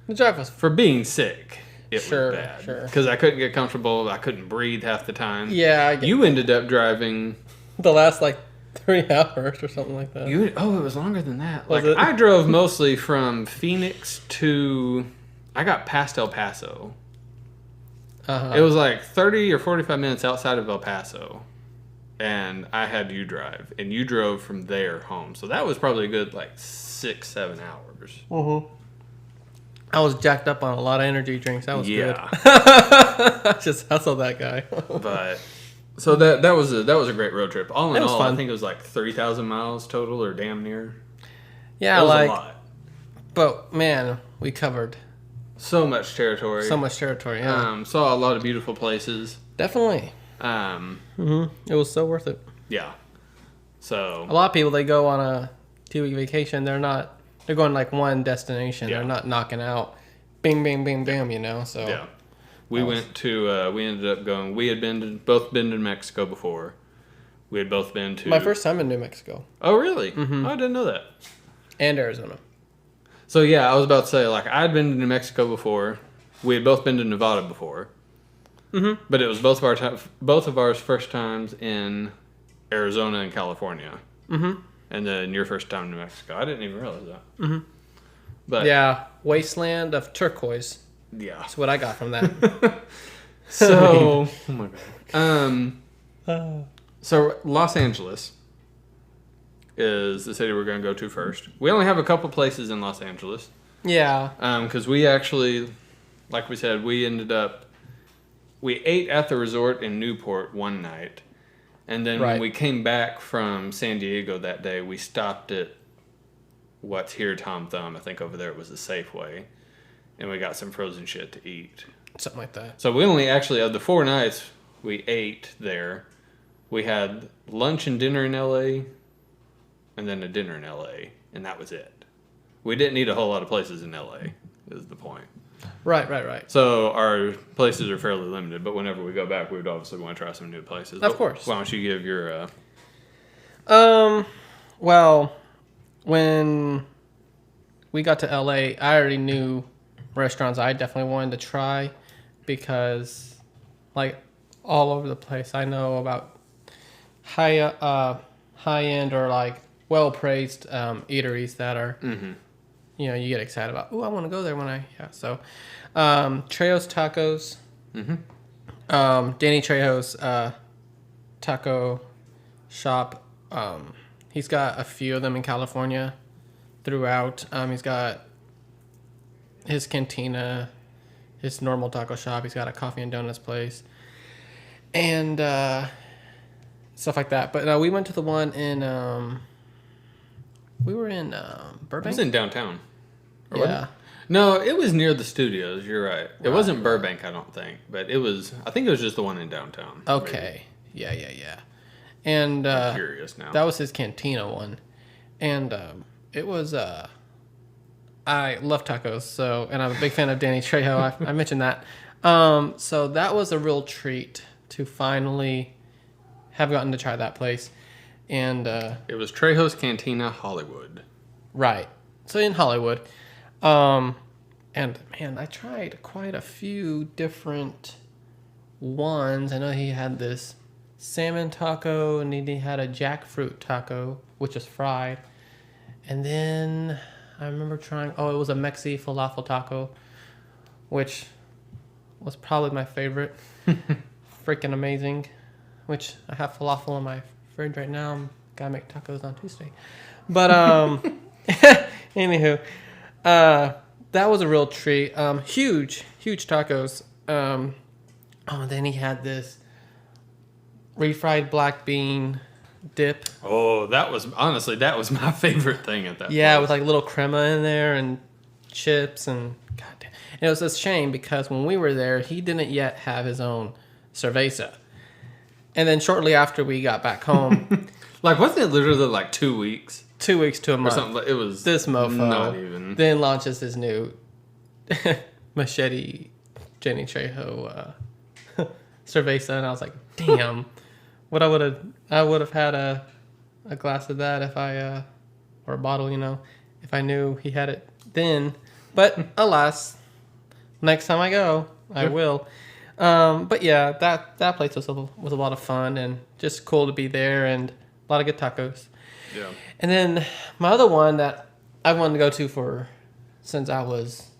The drive was... For being sick, it was bad. Sure. Because I couldn't get comfortable. I couldn't breathe half the time. Yeah, You ended up driving... the last, like, 3 hours or something like that. It was longer than that. Was Like it? I drove mostly from Phoenix to... I got past El Paso. Uh-huh. It was like 30 or 45 minutes outside of El Paso. And I had you drive. And you drove from there home. So that was probably a good, like, 6-7 hours. Mm-hmm. I was jacked up on a lot of energy drinks. That was good. I just hustled that guy. But so that was a great road trip. All in all, fun. I think it was like 3,000 miles total, or damn near. Yeah, It was like, a lot. but man, we covered So much territory. so much territory. Yeah, Saw a lot of beautiful places. definitely. It was so worth it. Yeah. So A lot of people, they go on a 2-week vacation. They're going like one destination. Yeah. They're not knocking out, bing, bing, bing, bam. You know. So yeah, we went to. We ended up going. We had both been to Mexico before. We had both been to my first time in New Mexico Oh really? Mm-hmm. I didn't know that. and Arizona. So yeah, I was about to say, like, I'd been to New Mexico before. We had both been to Nevada before. Mm-hmm. But it was both of our first times in Arizona and California. Mm-hmm. And then your first time in New Mexico. I didn't even realize that. Mm-hmm. But Yeah, wasteland of turquoise. yeah. That's what I got from that. So, oh my god. So Los Angeles is the city we're going to go to first. We only have a couple places in Los Angeles. Yeah. Because we actually, like we said, we ate at the resort in Newport one night. And then when we came back from San Diego that day, we stopped at what's here Tom Thumb. I think over there it was a Safeway. And we got some frozen shit to eat. Something like that. So we only actually, of the 4 nights we ate there, we had lunch and dinner in LA, and then a dinner in LA, and that was it. We didn't eat a whole lot of places in LA, is the point. Right. So our places are fairly limited, but whenever we go back, we would obviously want to try some new places. Of course. Why don't you give your... Well, when we got to LA, I already knew restaurants I definitely wanted to try because, like, all over the place, I know about high-end or, like, well-praised eateries that are... Mm-hmm. You know, you get excited about, I want to go there when so, Trejo's Tacos, Danny Trejo's taco shop, he's got a few of them in California throughout, he's got his cantina, his normal taco shop, he's got a coffee and donuts place, and stuff like that, but we went to the one in, we were in Burbank? It was in downtown. Or Yeah. What? No, it was near the studios. You're right. It wasn't Burbank, I don't think. But it was... I think it was just the one in downtown. Okay. Maybe. Yeah. And I'm curious now. that was his cantina one. And it was... I love tacos, so... And I'm a big fan of Danny Trejo. I mentioned that. So that was a real treat to finally have gotten to try that place. And... it was Trejo's Cantina Hollywood. Right. So in Hollywood. And man, I tried quite a few different ones. I know he had this salmon taco and he had a jackfruit taco, which is fried. And then I remember trying, it was a Mexi falafel taco, which was probably my favorite. Freaking amazing. Which I have falafel in my fridge right now. I'm gotta make tacos on Tuesday. But anywho, that was a real treat. Huge tacos. Then he had this refried black bean dip. Oh, that was my favorite thing at that Yeah, place. with like little crema in there and chips and goddamn. And it was a shame because when we were there, he didn't yet have his own cerveza. And then shortly after we got back home, Like, wasn't it literally like 2 weeks? 2 weeks to a or month. something. It was This mofo not even. then launches his new Machete Jenny Trejo cerveza, and I was like, damn, I would have had a glass of that if I or a bottle, if I knew he had it then. But alas, next time I go, I will. But yeah, that place was a lot of fun and just cool to be there, and a lot of good tacos. Yeah. And then my other one that I wanted to go to since I was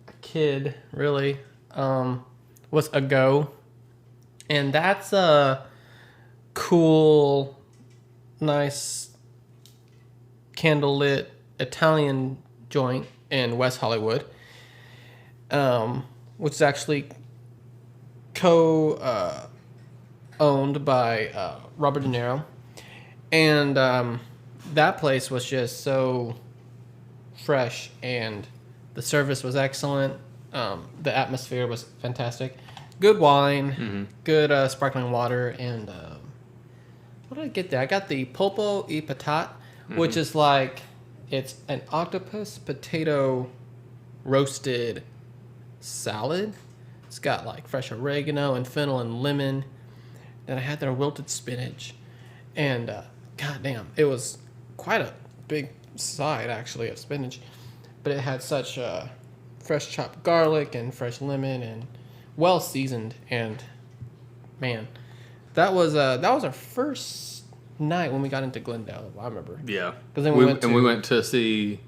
a kid, really, was Ago. And that's a cool, nice, candlelit Italian joint in West Hollywood, which is actually owned by Robert De Niro. And that place was just so fresh, and the service was excellent. The atmosphere was fantastic. Good wine, good sparkling water, and what did I get there? I got the polpo e patat, which is like, it's an octopus potato roasted salad. It's got like fresh oregano and fennel and lemon. Then I had their wilted spinach, and goddamn, it was quite a big side actually of spinach, but it had such fresh chopped garlic and fresh lemon and well seasoned. And man, that was our first night when we got into Glendale. I remember. Yeah. Because then we went to see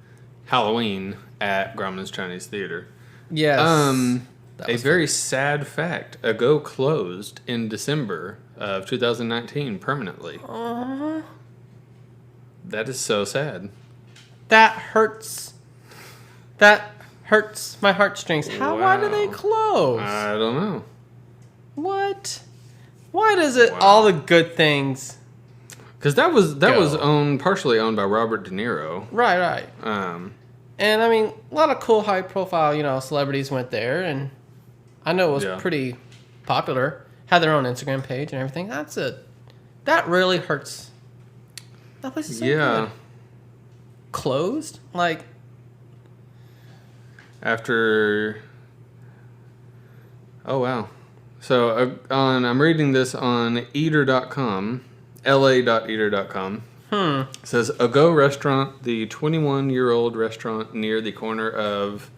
Halloween at Grauman's Chinese Theater. Yes. A very sad fact: Ago closed in December of 2019 permanently. That is so sad. That hurts. That hurts my heartstrings. Why do they close? I don't know. What? Why does it all the good things? Because that was partially owned by Robert De Niro. Right. And I mean, a lot of cool, high profile, celebrities went there, and I know it was pretty popular. Had their own Instagram page and everything. That really hurts. That place is so good. Closed? Like, after... Oh, wow. So, I'm reading this on eater.com, la.eater.com. It says, Ago Restaurant, the 21-year-old restaurant near the corner of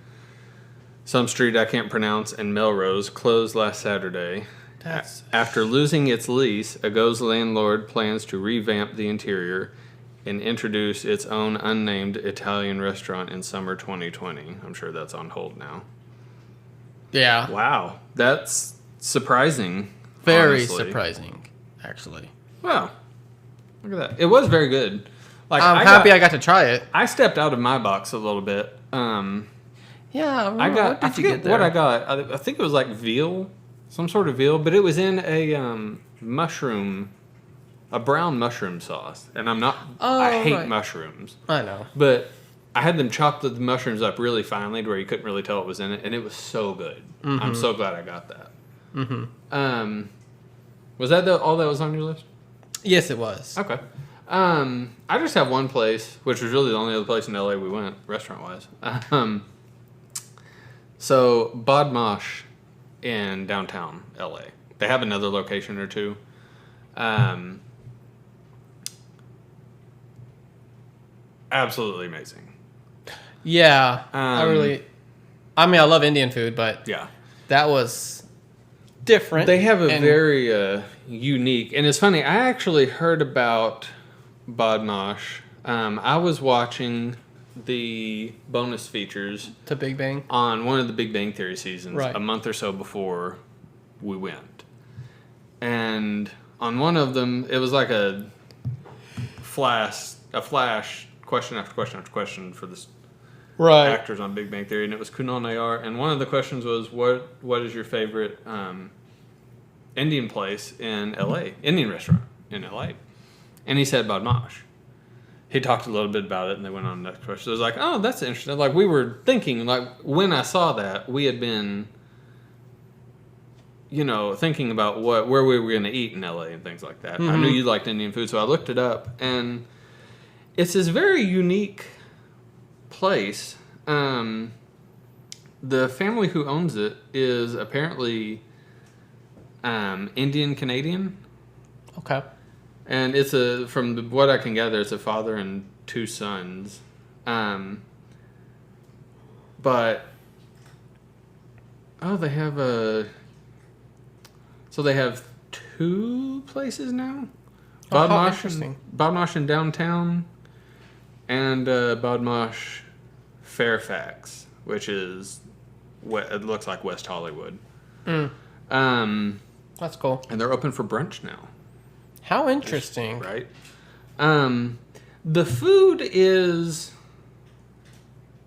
some street I can't pronounce and Melrose, closed last Saturday. After losing its lease, Ago's landlord plans to revamp the interior and introduce its own unnamed Italian restaurant in summer 2020. I'm sure that's on hold now. Yeah. Wow. That's surprising. Very honestly. Surprising, actually. Wow. Look at that. It was very good. Like, I'm happy I got to try it. I stepped out of my box a little bit. Yeah, I forget what I got. I think it was like veal, some sort of veal, but it was in a brown mushroom sauce. And I hate mushrooms. I know. But I had them chop the mushrooms up really finely to where you couldn't really tell what was in it, and it was so good. Mm-hmm. I'm so glad I got that. Mm-hmm. Was that all that was on your list? Yes, it was. Okay. I just have one place, which was really the only other place in LA we went, restaurant-wise. So, Bod Mosh in downtown LA. They have another location or two. Absolutely amazing. Yeah. I love Indian food, but yeah, that was different. They have a very unique, and it's funny, I actually heard about Bod Mosh. I was watching the bonus features to Big Bang on one of the Big Bang Theory seasons right. a month or so before we went. And on one of them, it was like a flash question after question after question for the right. actors on Big Bang Theory, and it was Kunal Nayyar. And one of the questions was, what is your favorite Indian place in LA, Indian restaurant in LA? And he said Bod Mosh. He talked a little bit about it, and they went on to the next question. It was like, oh, that's interesting. Like, we were thinking, like, when I saw that, we had been, thinking about where we were going to eat in LA and things like that. Mm-hmm. I knew you liked Indian food, so I looked it up, and it's this very unique place. The family who owns it is apparently Indian Canadian, Okay. and from what I can gather, it's a father and 2 sons. But they have they have 2 places now. Oh, how interesting. Bodmosh in downtown, and Bodmosh Fairfax, which is it looks like West Hollywood. That's cool. And they're open for brunch now. How interesting. Right. The food is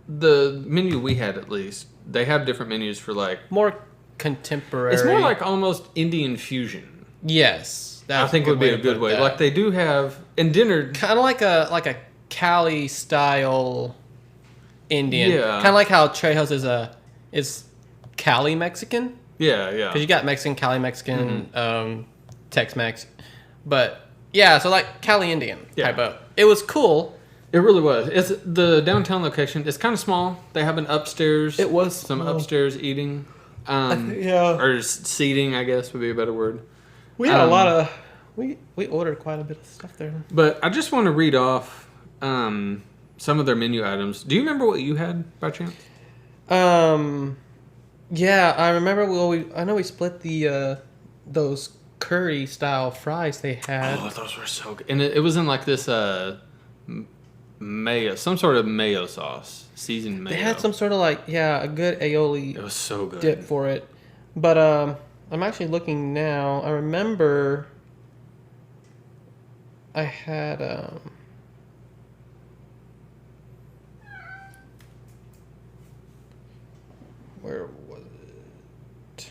the menu we had, at least. They have different menus for more contemporary. It's more like almost Indian fusion. Yes, I think would be a good way. Like they do have in dinner, kind of like a Cali style Indian. Yeah. Kind of like how Trejo's is Cali Mexican. Yeah. Because you got Mexican, Cali Mexican, Tex-Mex, but yeah, so like Cali Indian type of. It was cool. It really was. It's the downtown location. It's kind of small. They have an upstairs. It was some small. Upstairs eating. Or seating, I guess would be a better word. We had a lot of. We ordered quite a bit of stuff there. But I just want to read off some of their menu items. Do you remember what you had by chance? Yeah, I remember. I know we split the those curry style fries they had. Oh, those were so good. And it was in like this mayo, some sort of mayo sauce, seasoned mayo. They had some sort of a good aioli. It was so good. Dip for it. But I'm actually looking now. I remember I had where was it?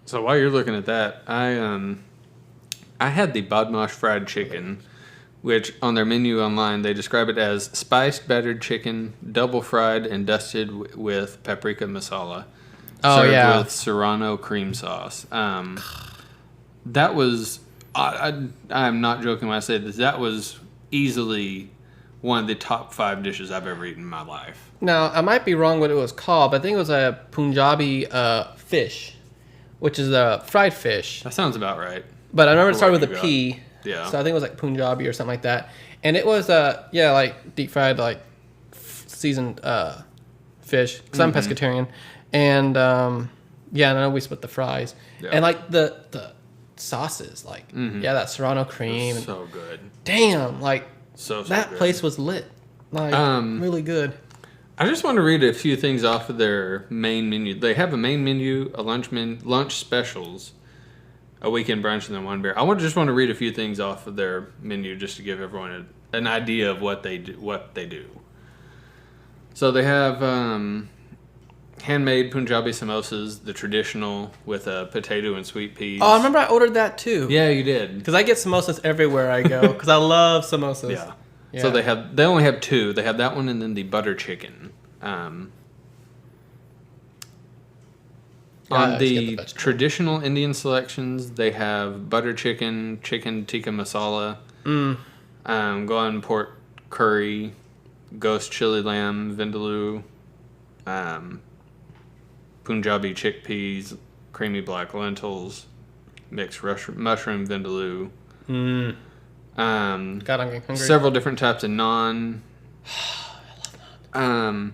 So while you're looking at that, I had the Bodmosh fried chicken, which on their menu online they describe it as spiced battered chicken, double fried and dusted with paprika masala. Served with Serrano cream sauce. That was I'm not joking when I say this. That was easily one of the top 5 dishes I've ever eaten in my life. Now I might be wrong what it was called, but I think it was a Punjabi fish, which is a fried fish. That sounds about right. But I remember it started with a P. Yeah. So I think it was like Punjabi or something like that. And it was like deep fried seasoned fish because I'm pescatarian. And I know we split the fries. Yeah. And like the sauces, that Serrano cream. So good. Damn, so that good. place was lit. Really good. I just want to read a few things off of their main menu. They have a main menu, a lunch specials, a weekend brunch, and then one beer. I just want to read a few things off of their menu just to give everyone an idea of what they do. So they have handmade Punjabi samosas, the traditional with a potato and sweet peas. Oh, I remember I ordered that too. Yeah, you did. Because I get samosas everywhere I go because I love samosas. Yeah. So they only have 2. They have that one and then the butter chicken. On the traditional Indian selections, they have butter chicken, chicken tikka masala, Goan pork curry, ghost chili lamb vindaloo, Punjabi chickpeas, creamy black lentils, mixed mushroom vindaloo. God, I'm getting hungry. Several different types of naan. I love naan.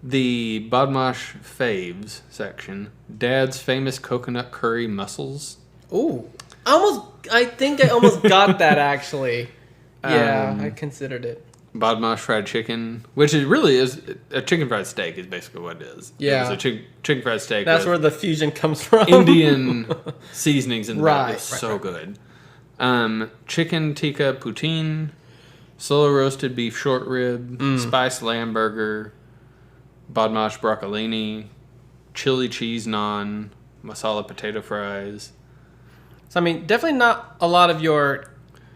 The Bodmosh faves section. Dad's famous coconut curry mussels. Ooh. I think I almost got that actually. Yeah, I considered it. Bodmosh fried chicken, which really is a chicken fried steak is basically what it is. Yeah. It was a chicken fried steak. That's where the fusion comes from. Indian seasonings in the back. It's Right. so good. Chicken tikka poutine, solo roasted beef short rib, spiced lamb burger, Bodmosh broccolini, chili cheese naan, masala potato fries. So, I mean, definitely not a lot of your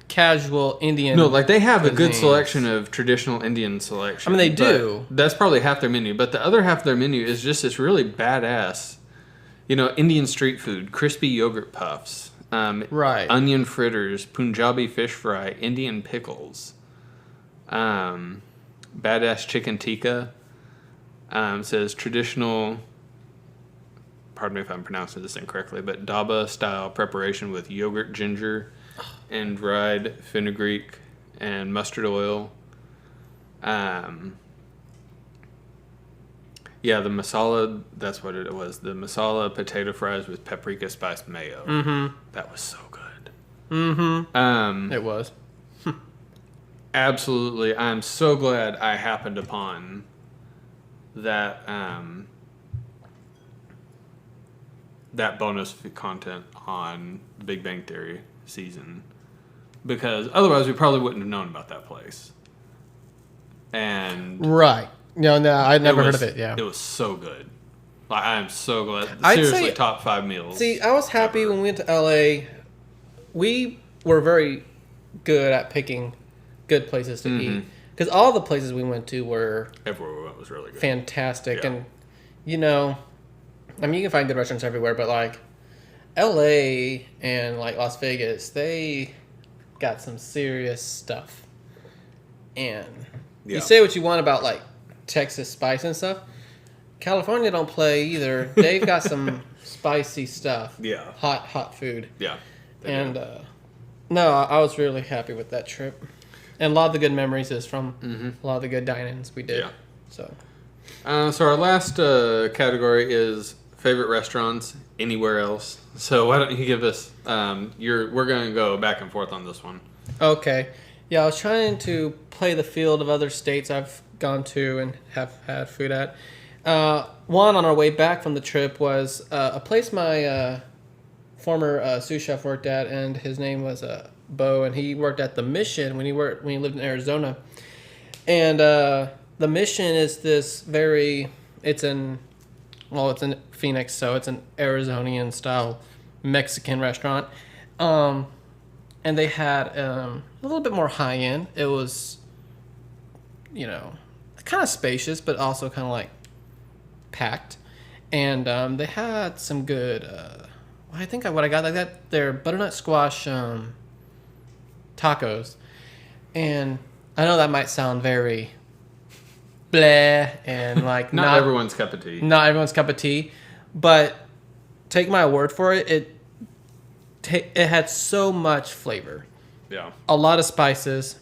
casual Indian. No, like they have a good cuisines. selection of traditional Indian selection. I mean, they do. That's probably half their menu, but the other half of their menu is just this really badass, Indian street food, crispy yogurt puffs, Right. Onion fritters, Punjabi fish fry, Indian pickles, badass chicken tikka. Says traditional. Pardon me if I'm pronouncing this incorrectly, but dhaba style preparation with yogurt, ginger, and dried fenugreek and mustard oil. Yeah, the masala, that's what it was. The masala potato fries with paprika spiced mayo. Mm-hmm. That was so good. Mm-hmm. It was. Absolutely. I'm so glad I happened upon that that bonus content on the Big Bang Theory season. Because otherwise we probably wouldn't have known about that place. And Right. No, I'd never heard of it. Yeah, it was so good. Like, I am so glad. I'd Seriously, say, top 5 meals. See, I was happy when we went to LA. We were very good at picking good places to eat because all the places we went to were everywhere we went was really good, fantastic, and you can find good restaurants everywhere, but like LA and like Las Vegas, they got some serious stuff. And you say what you want about like Texas spice and stuff. California don't play either. They've got some spicy stuff. Yeah. Hot food. Yeah. And no, I was really happy with that trip. And a lot of the good memories is from a lot of the good dine-ins we did. Yeah. So our last category is favorite restaurants anywhere else. So why don't you give us we're going to go back and forth on this one. Okay. Yeah, I was trying to play the field of other states I've gone to and have had food at. One on our way back from the trip was a place my former sous chef worked at, and his name was Bo, and he worked at the Mission when he lived in Arizona. And the Mission is this it's in Phoenix, so it's an Arizonian style Mexican restaurant. And they had a little bit more high end. It was, kind of spacious, but also kind of like packed. And they had some good. I think what I got their butternut squash tacos, and I know that might sound very bleh and like not everyone's cup of tea. Not everyone's cup of tea, but take my word for it. It had so much flavor. Yeah. A lot of spices,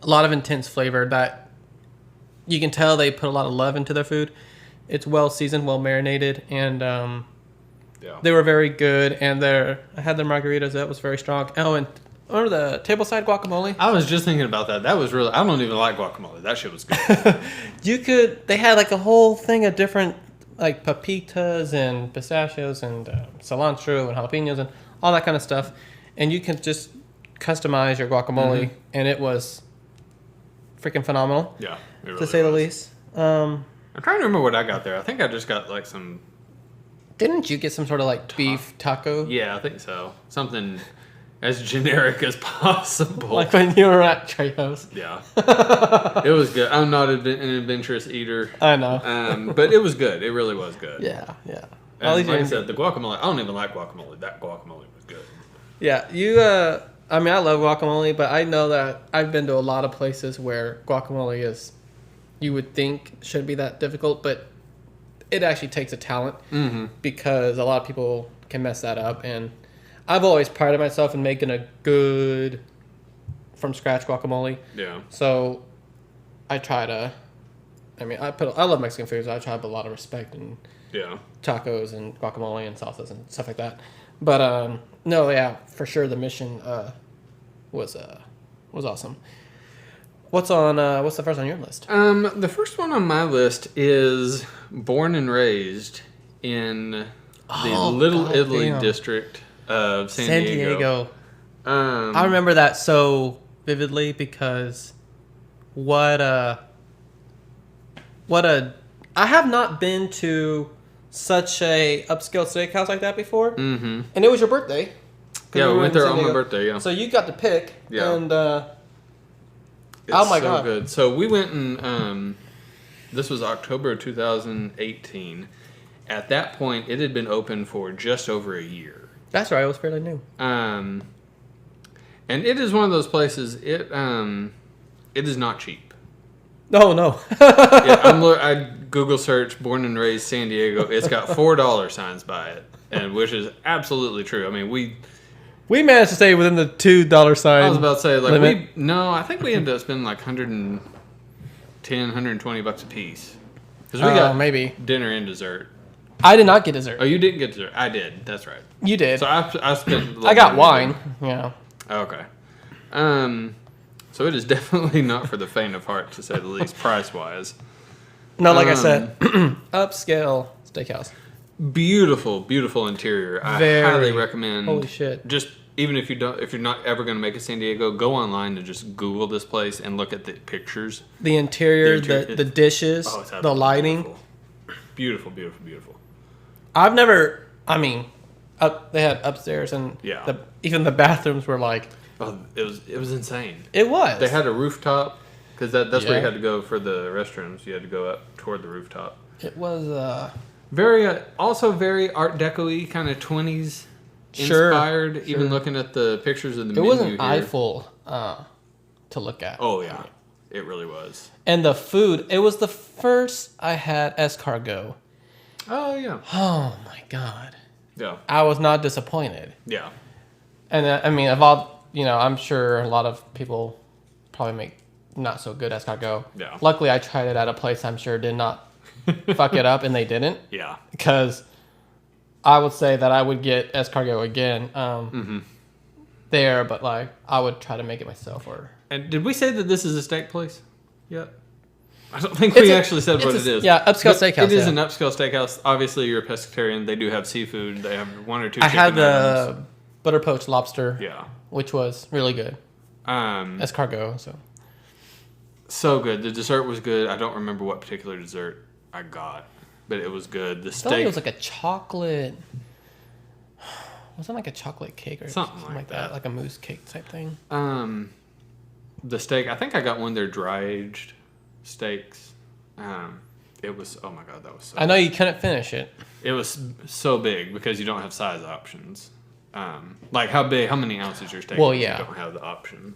a lot of intense flavor that you can tell they put a lot of love into their food. It's well seasoned, well marinated, and they were very good. And I had their margaritas. That was very strong. Oh, and remember the tableside guacamole? I was just thinking about that. That was really. I don't even like guacamole. That shit was good. They had like a whole thing of different like papitas and pistachios and cilantro and jalapenos and all that kind of stuff, and you can just customize your guacamole, and it was freaking phenomenal. Yeah, it really to say the least. I'm trying to remember what I got there. I think I just got like some. Didn't you get some sort of like beef taco? Yeah, I think so. Something as generic as possible. Like when you were at Trejo's. Yeah, it was good. I'm not an adventurous eater. I know, but it was good. It really was good. Yeah. And like I said, the guacamole. I don't even like guacamole. That guacamole was good. Yeah, I love guacamole, but I know that I've been to a lot of places where guacamole is, you would think should be that difficult, but it actually takes a talent because a lot of people can mess that up. And I've always prided myself in making a good from scratch guacamole. Yeah. So I try to, I love Mexican food, so I try to put a lot of respect in tacos and guacamole and salsas and stuff like that. But no, yeah, for sure the Mission was awesome. What's the first on your list? The first one on my list is born and raised in the Little Italy district of San Diego. I remember that so vividly because I have not been to such a upscale steakhouse like that before. Mm-hmm. And it was your birthday. Yeah, we went there on my birthday, yeah. So you got to pick. Yeah. And, it's oh my God. Good. So we went and, this was October of 2018. At that point, it had been open for just over a year. That's right. It was fairly new. And it is one of those places. It is not cheap. Oh no. Yeah, I Google search "born and raised San Diego." It's got $4 signs by it, and which is absolutely true. I mean, we managed to stay within the $2 sign. I was about to say like limit. I think we ended up spending like $110, $120 a piece because we got maybe dinner and dessert. I did not get dessert. Oh, you didn't get dessert. I did. That's right. You did. So I spent. I got wine. Yeah. Okay. So it is definitely not for the faint of heart, to say the least, price wise. No, like I said, upscale steakhouse. Beautiful, beautiful interior. I highly recommend. Holy shit! Just even if you're not ever going to make it San Diego, go online and just Google this place and look at the pictures. The interior, the dishes, the lighting. Beautiful, beautiful, beautiful. I've never. I mean, they had upstairs and even the bathrooms were like. Oh, it was insane. It was. They had a rooftop because that's where you had to go for the restrooms. You had to go up toward the rooftop. It was very also very Art Deco-y, kind of 20s inspired. Sure. Even looking at the pictures of the menu wasn't here. eyeful to look at. Oh yeah, it really was. And the food. It was the first I had escargot. Oh yeah. Oh my god. Yeah. I was not disappointed. Yeah. And I mean, of all. I'm sure a lot of people probably make not so good escargot. Yeah. Luckily, I tried it at a place I'm sure did not fuck it up, and they didn't. Yeah. Because I would say that I would get escargot again there, but like I would try to make it myself. And did we say that this is a steak place yet? I don't think we actually said what it is. Yeah, upscale steakhouse. It is an upscale steakhouse. Obviously, you're a pescatarian. They do have seafood. They have one or two. I had the butter poached lobster. Yeah. Which was really good. Escargot, so good. The dessert was good. I don't remember what particular dessert I got, but it was good. The steak. Like it was like a chocolate. Wasn't like a chocolate cake or something like that, like a mousse cake type thing. The steak. I think I got one of their dry aged steaks. It was. Oh my god, that was. So I know you couldn't finish it. It was so big because you don't have size options. Like how many ounces your steak? Well, yeah. You don't have the option.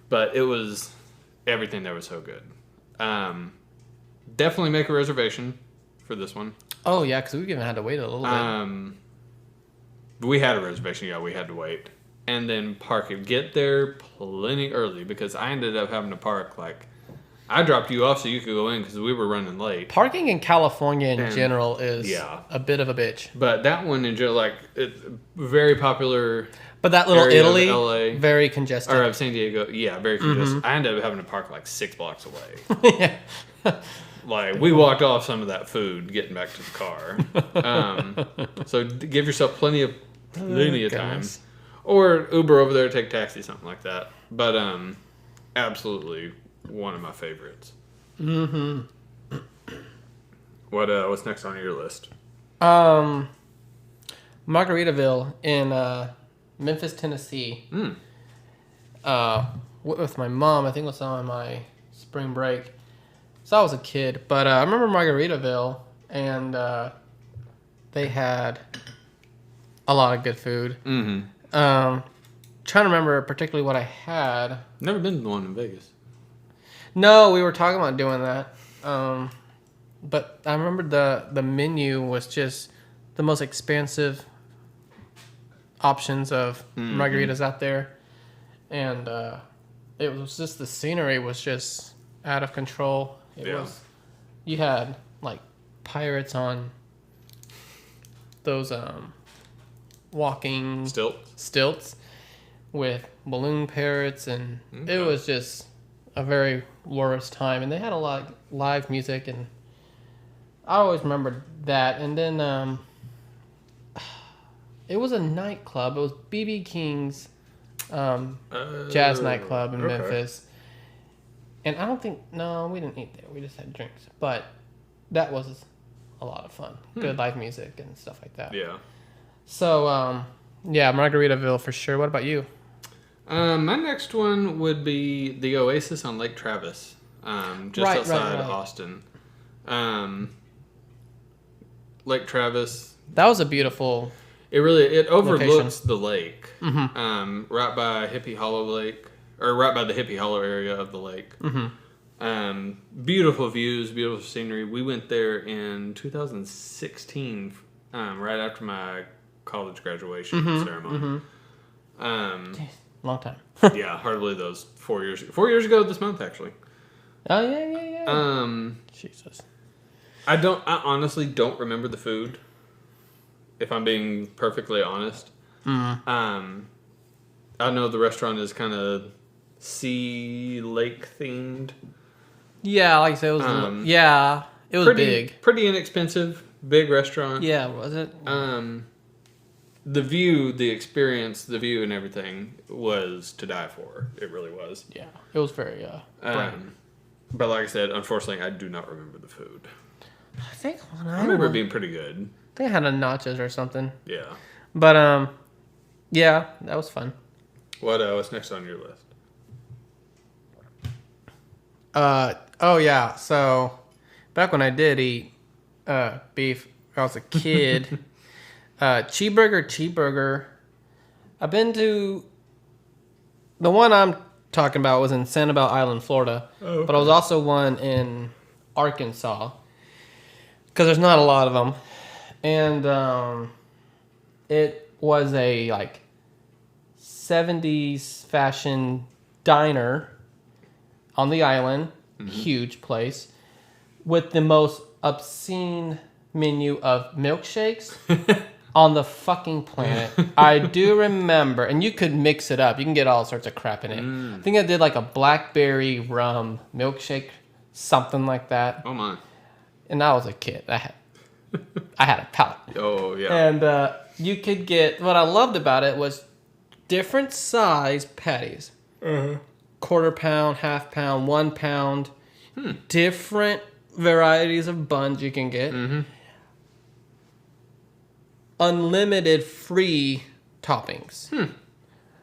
But it was, everything there was so good. Definitely make a reservation for this one. Oh yeah, because we even had to wait a little bit. We had a reservation. Yeah, we had to wait, and then park it. Get there plenty early because I ended up having to park like. I dropped you off so you could go in because we were running late. Parking in California in general is a bit of a bitch. But that one in general, like, it's very popular. But that little Italy, LA, very congested. Or of San Diego, yeah, very congested. I ended up having to park like 6 blocks away. Yeah. Like, we walked off some of that food getting back to the car. So give yourself plenty of time. Or Uber over there, take taxi, something like that. But absolutely one of my favorites. Mm-hmm. What's next on your list? Margaritaville in Memphis, Tennessee. With my mom. I think it was on my spring break. So I was a kid, but I remember Margaritaville, and they had a lot of good food. Mm-hmm. Trying to remember particularly what I had. Never been to the one in Vegas. No, we were talking about doing that. But I remember the menu was just the most expansive options of margaritas out there. And it was just, the scenery was just out of control. You had like pirates on those walking stilts with balloon parrots, and it was just a very glorious time. And they had a lot of live music, and I always remembered that. And then it was a nightclub. It was BB King's jazz nightclub in Memphis. And I don't think, no, we didn't eat there. We just had drinks. But that was a lot of fun. Good live music and stuff like that. Yeah. So, yeah, Margaritaville for sure. What about you? My next one would be the Oasis on Lake Travis, just outside Austin. Lake Travis. That was a beautiful It overlooks location. the lake, right by Hippie Hollow Lake, or right by the Hippie Hollow area of the lake. Beautiful views, beautiful scenery. We went there in 2016, right after my college graduation ceremony. Long time. Yeah, hard to believe those 4 years. 4 years ago this month, actually. Oh yeah. Jesus. I honestly don't remember the food. If I'm being perfectly honest. I know the restaurant is kind of sea lake themed. Yeah, like I said, it was. It was big. Pretty inexpensive, big restaurant. Yeah, was it? The view, the experience, the view and everything was to die for. It really was. Yeah, it was very bright. But like I said, unfortunately, I do not remember the food. I think I remember it being pretty good. I think I had a nachos or something. Yeah. But yeah, that was fun. What's next on your list? Oh yeah. So back when I did eat beef, when I was a kid. Cheeseburger. I've been to the one I'm talking about was in Sanibel Island, Florida, okay. But I was also one in Arkansas because there's not a lot of them, and it was a like 70s fashion diner on the island, huge place with the most obscene menu of milkshakes. On the fucking planet. I do remember, and you could mix it up. You can get all sorts of crap in it. I think I did like a blackberry rum milkshake, something like that. Oh my! And I was a kid. I had a palate. Oh yeah. And you could get. What I loved about it was different size patties. Quarter pound, half pound, 1 pound. Different varieties of buns you can get. Unlimited free toppings.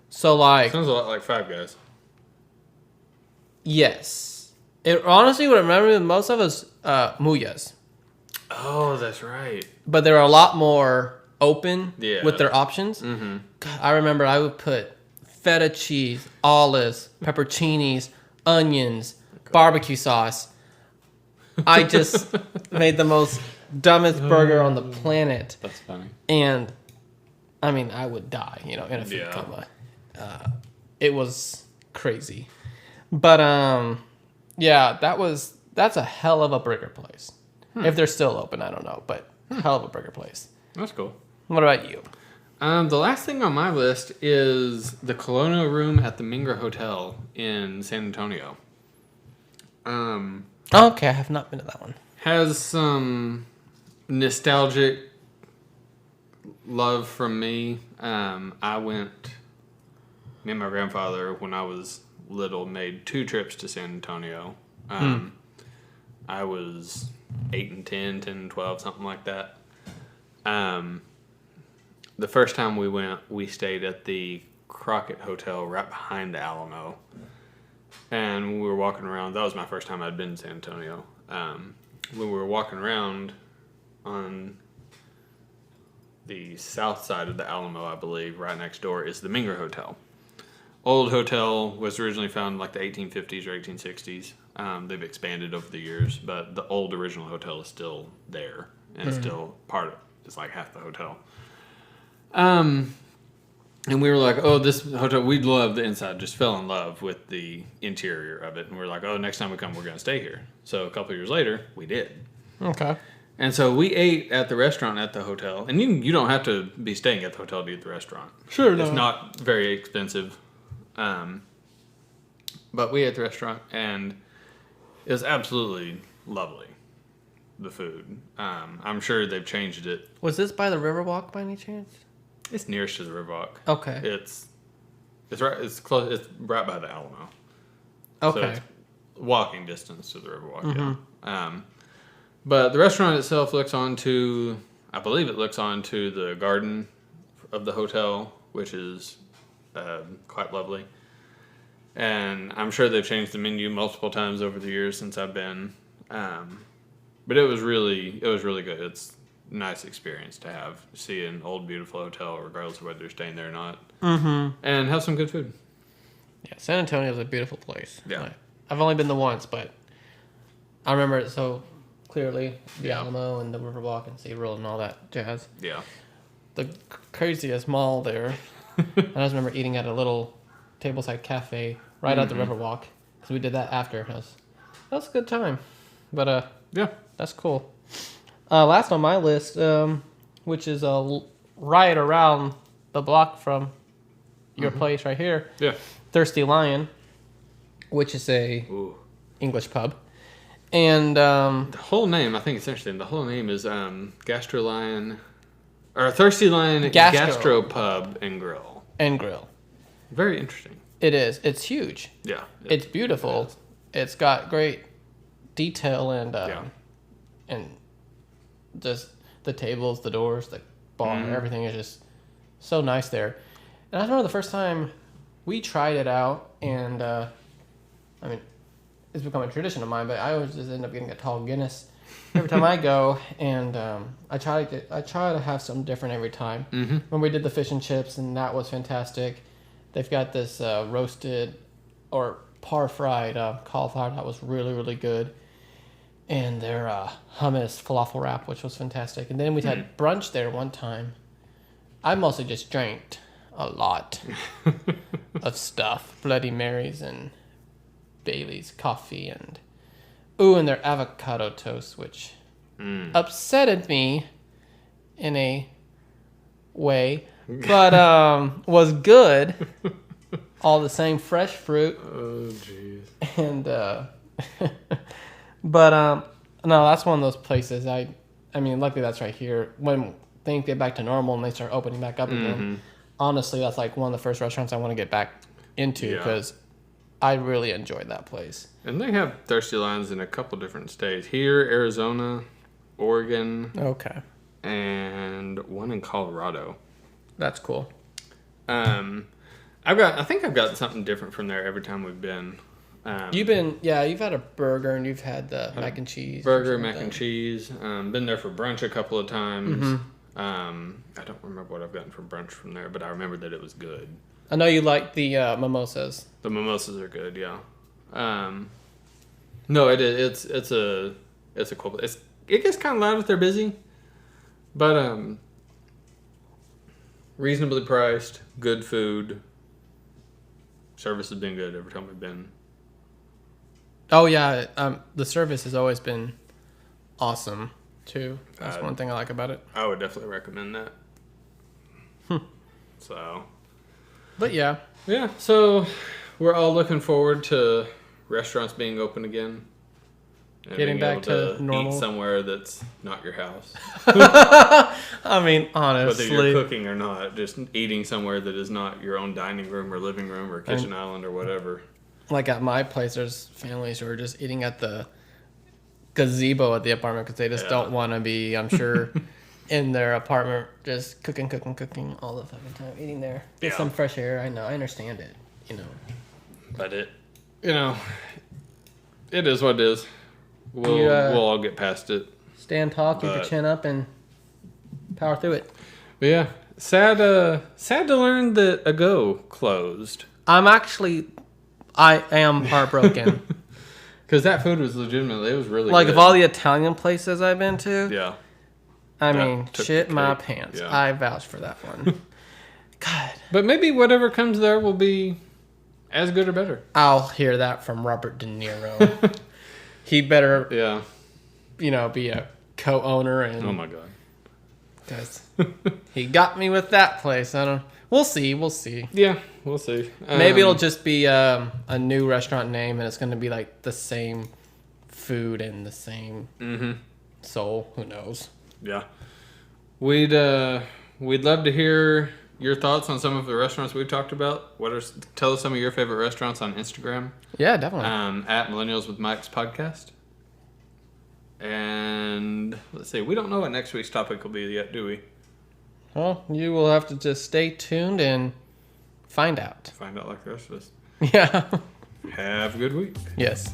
So like sounds a lot like Five Guys. Yes. It honestly what I remember the most of is muyas. Oh, that's right. But they're a lot more open Yeah. with their options. God, I remember I would put feta cheese, olives, pepperoncinis, onions, barbecue sauce. I just made the most dumbest burger on the planet. That's funny. And I mean, I would die, in a food coma. It was crazy. But yeah, that's a hell of a burger place. If they're still open, I don't know, but hell of a burger place. That's cool. What about you? The last thing on my list is the Colonial Room at the Mingra Hotel in San Antonio. Okay, I have not been to that one. Has some nostalgic love from me. Me and my grandfather, when I was little, made 2 trips to San Antonio. I was 8 and 10 and 12, something like that. The first time we went, we stayed at the Crockett Hotel right behind the Alamo. And when we were walking around, that was my first time I'd been to San Antonio. When we were walking around on the south side of the Alamo, I believe, right next door, is the Mingra Hotel. Old hotel was originally found in like the 1850s or 1860s. They've expanded over the years, but the old original hotel is still there and still part of it. It's like half the hotel. And we were like, oh, this hotel, we love the inside, just fell in love with the interior of it. And we were like, oh, next time we come, we're going to stay here. So a couple of years later, we did. Okay. And so we ate at the restaurant at the hotel. And you don't have to be staying at the hotel to eat at the restaurant. Sure, It's not very expensive. But we ate at the restaurant, and it was absolutely lovely, the food. I'm sure they've changed it. Was this by the Riverwalk by any chance? It's nearest to the Riverwalk. Okay. It's right. It's close. It's right by the Alamo. Okay. So it's walking distance to the Riverwalk. Yeah. But the restaurant itself looks onto, I believe it looks onto the garden of the hotel, which is quite lovely. And I'm sure they've changed the menu multiple times over the years since I've been. But it was really good. nice experience to have. See an old, beautiful hotel, regardless of whether you're staying there or not. Mm-hmm. And have some good food. Yeah, San Antonio is a beautiful place. Yeah. I've only been there once, but I remember it so clearly. The Alamo and the Riverwalk and SeaWorld and all that jazz. Yeah. The craziest mall there. I just remember eating at a little tableside cafe right at the Riverwalk. Because we did that after. That was a good time. But, yeah, that's cool. Last on my list, which is right around the block from your place right here. Yeah. Thirsty Lion, which is a English pub. And the whole name, I think it's interesting. The whole name is Gastro Lion, or Thirsty Lion Gastro Pub and Grill. And Grill. Very interesting. It is. It's huge. Yeah. It's beautiful. It's got great detail and just the tables, the doors, the bar, everything is just so nice there. And I remember the first time we tried it out, and I mean, it's become a tradition of mine, but I always just end up getting a tall Guinness every time I go, and I try to have something different every time. Mm-hmm. When we did the fish and chips, and that was fantastic. They've got this roasted or par fried cauliflower that was really, really good, and their hummus falafel wrap, which was fantastic. And then we had brunch there one time. I mostly just drank a lot of stuff, Bloody Marys and Bailey's coffee, and their avocado toast, which upsetted me in a way, but was good. All the same, fresh fruit. Oh, jeez. And but no, that's one of those places. I mean, luckily that's right here. When things get back to normal and they start opening back up again, honestly, that's like one of the first restaurants I want to get back into because I really enjoyed that place. And they have Thirsty Lions in a couple different states. Here, Arizona, Oregon. Okay. And one in Colorado. That's cool. I think I've got something different from there every time we've been. You've had a burger and you've had the mac and cheese. Burger, mac and cheese. Been there for brunch a couple of times. I don't remember what I've gotten for brunch from there, but I remember that it was good. I know you like the mimosas. The mimosas are good, yeah. No, it is. It's a cool place. It gets kind of loud if they're busy, but reasonably priced, good food. Service has been good every time we've been. Oh yeah, the service has always been awesome too. That's one thing I like about it. I would definitely recommend that. So, but yeah. So we're all looking forward to restaurants being open again. And getting back to normal. Eat somewhere that's not your house. I mean, honestly, whether you're cooking or not, just eating somewhere that is not your own dining room or living room or kitchen island or whatever. Like at my place, there's families who are just eating at the gazebo at the apartment because they just don't want to be, I'm sure, in their apartment just cooking all the fucking time, eating there. Get some fresh air. I know, I understand it, But it is what it is. We'll all get past it. Stand tall, keep your chin up, and power through it. But yeah, sad to learn that Ago closed. I am heartbroken. Because that food was legitimately, it was really like good. Of all the Italian places I've been to. Yeah. I mean, shit my pants. Yeah. I vouch for that one. God. But maybe whatever comes there will be as good or better. I'll hear that from Robert De Niro. He better, be a co-owner. And oh my God. Because he got me with that place. We'll see. Yeah, we'll see. Maybe it'll just be a new restaurant name, and it's going to be like the same food and the same soul. Who knows? Yeah. We'd love to hear your thoughts on some of the restaurants we've talked about. Tell us some of your favorite restaurants on Instagram. Yeah, definitely. At Millennials with Mike's podcast. And let's see, we don't know what next week's topic will be yet, do we? Well, you will have to just stay tuned and find out. Find out like the rest of us. Yeah. Have a good week. Yes.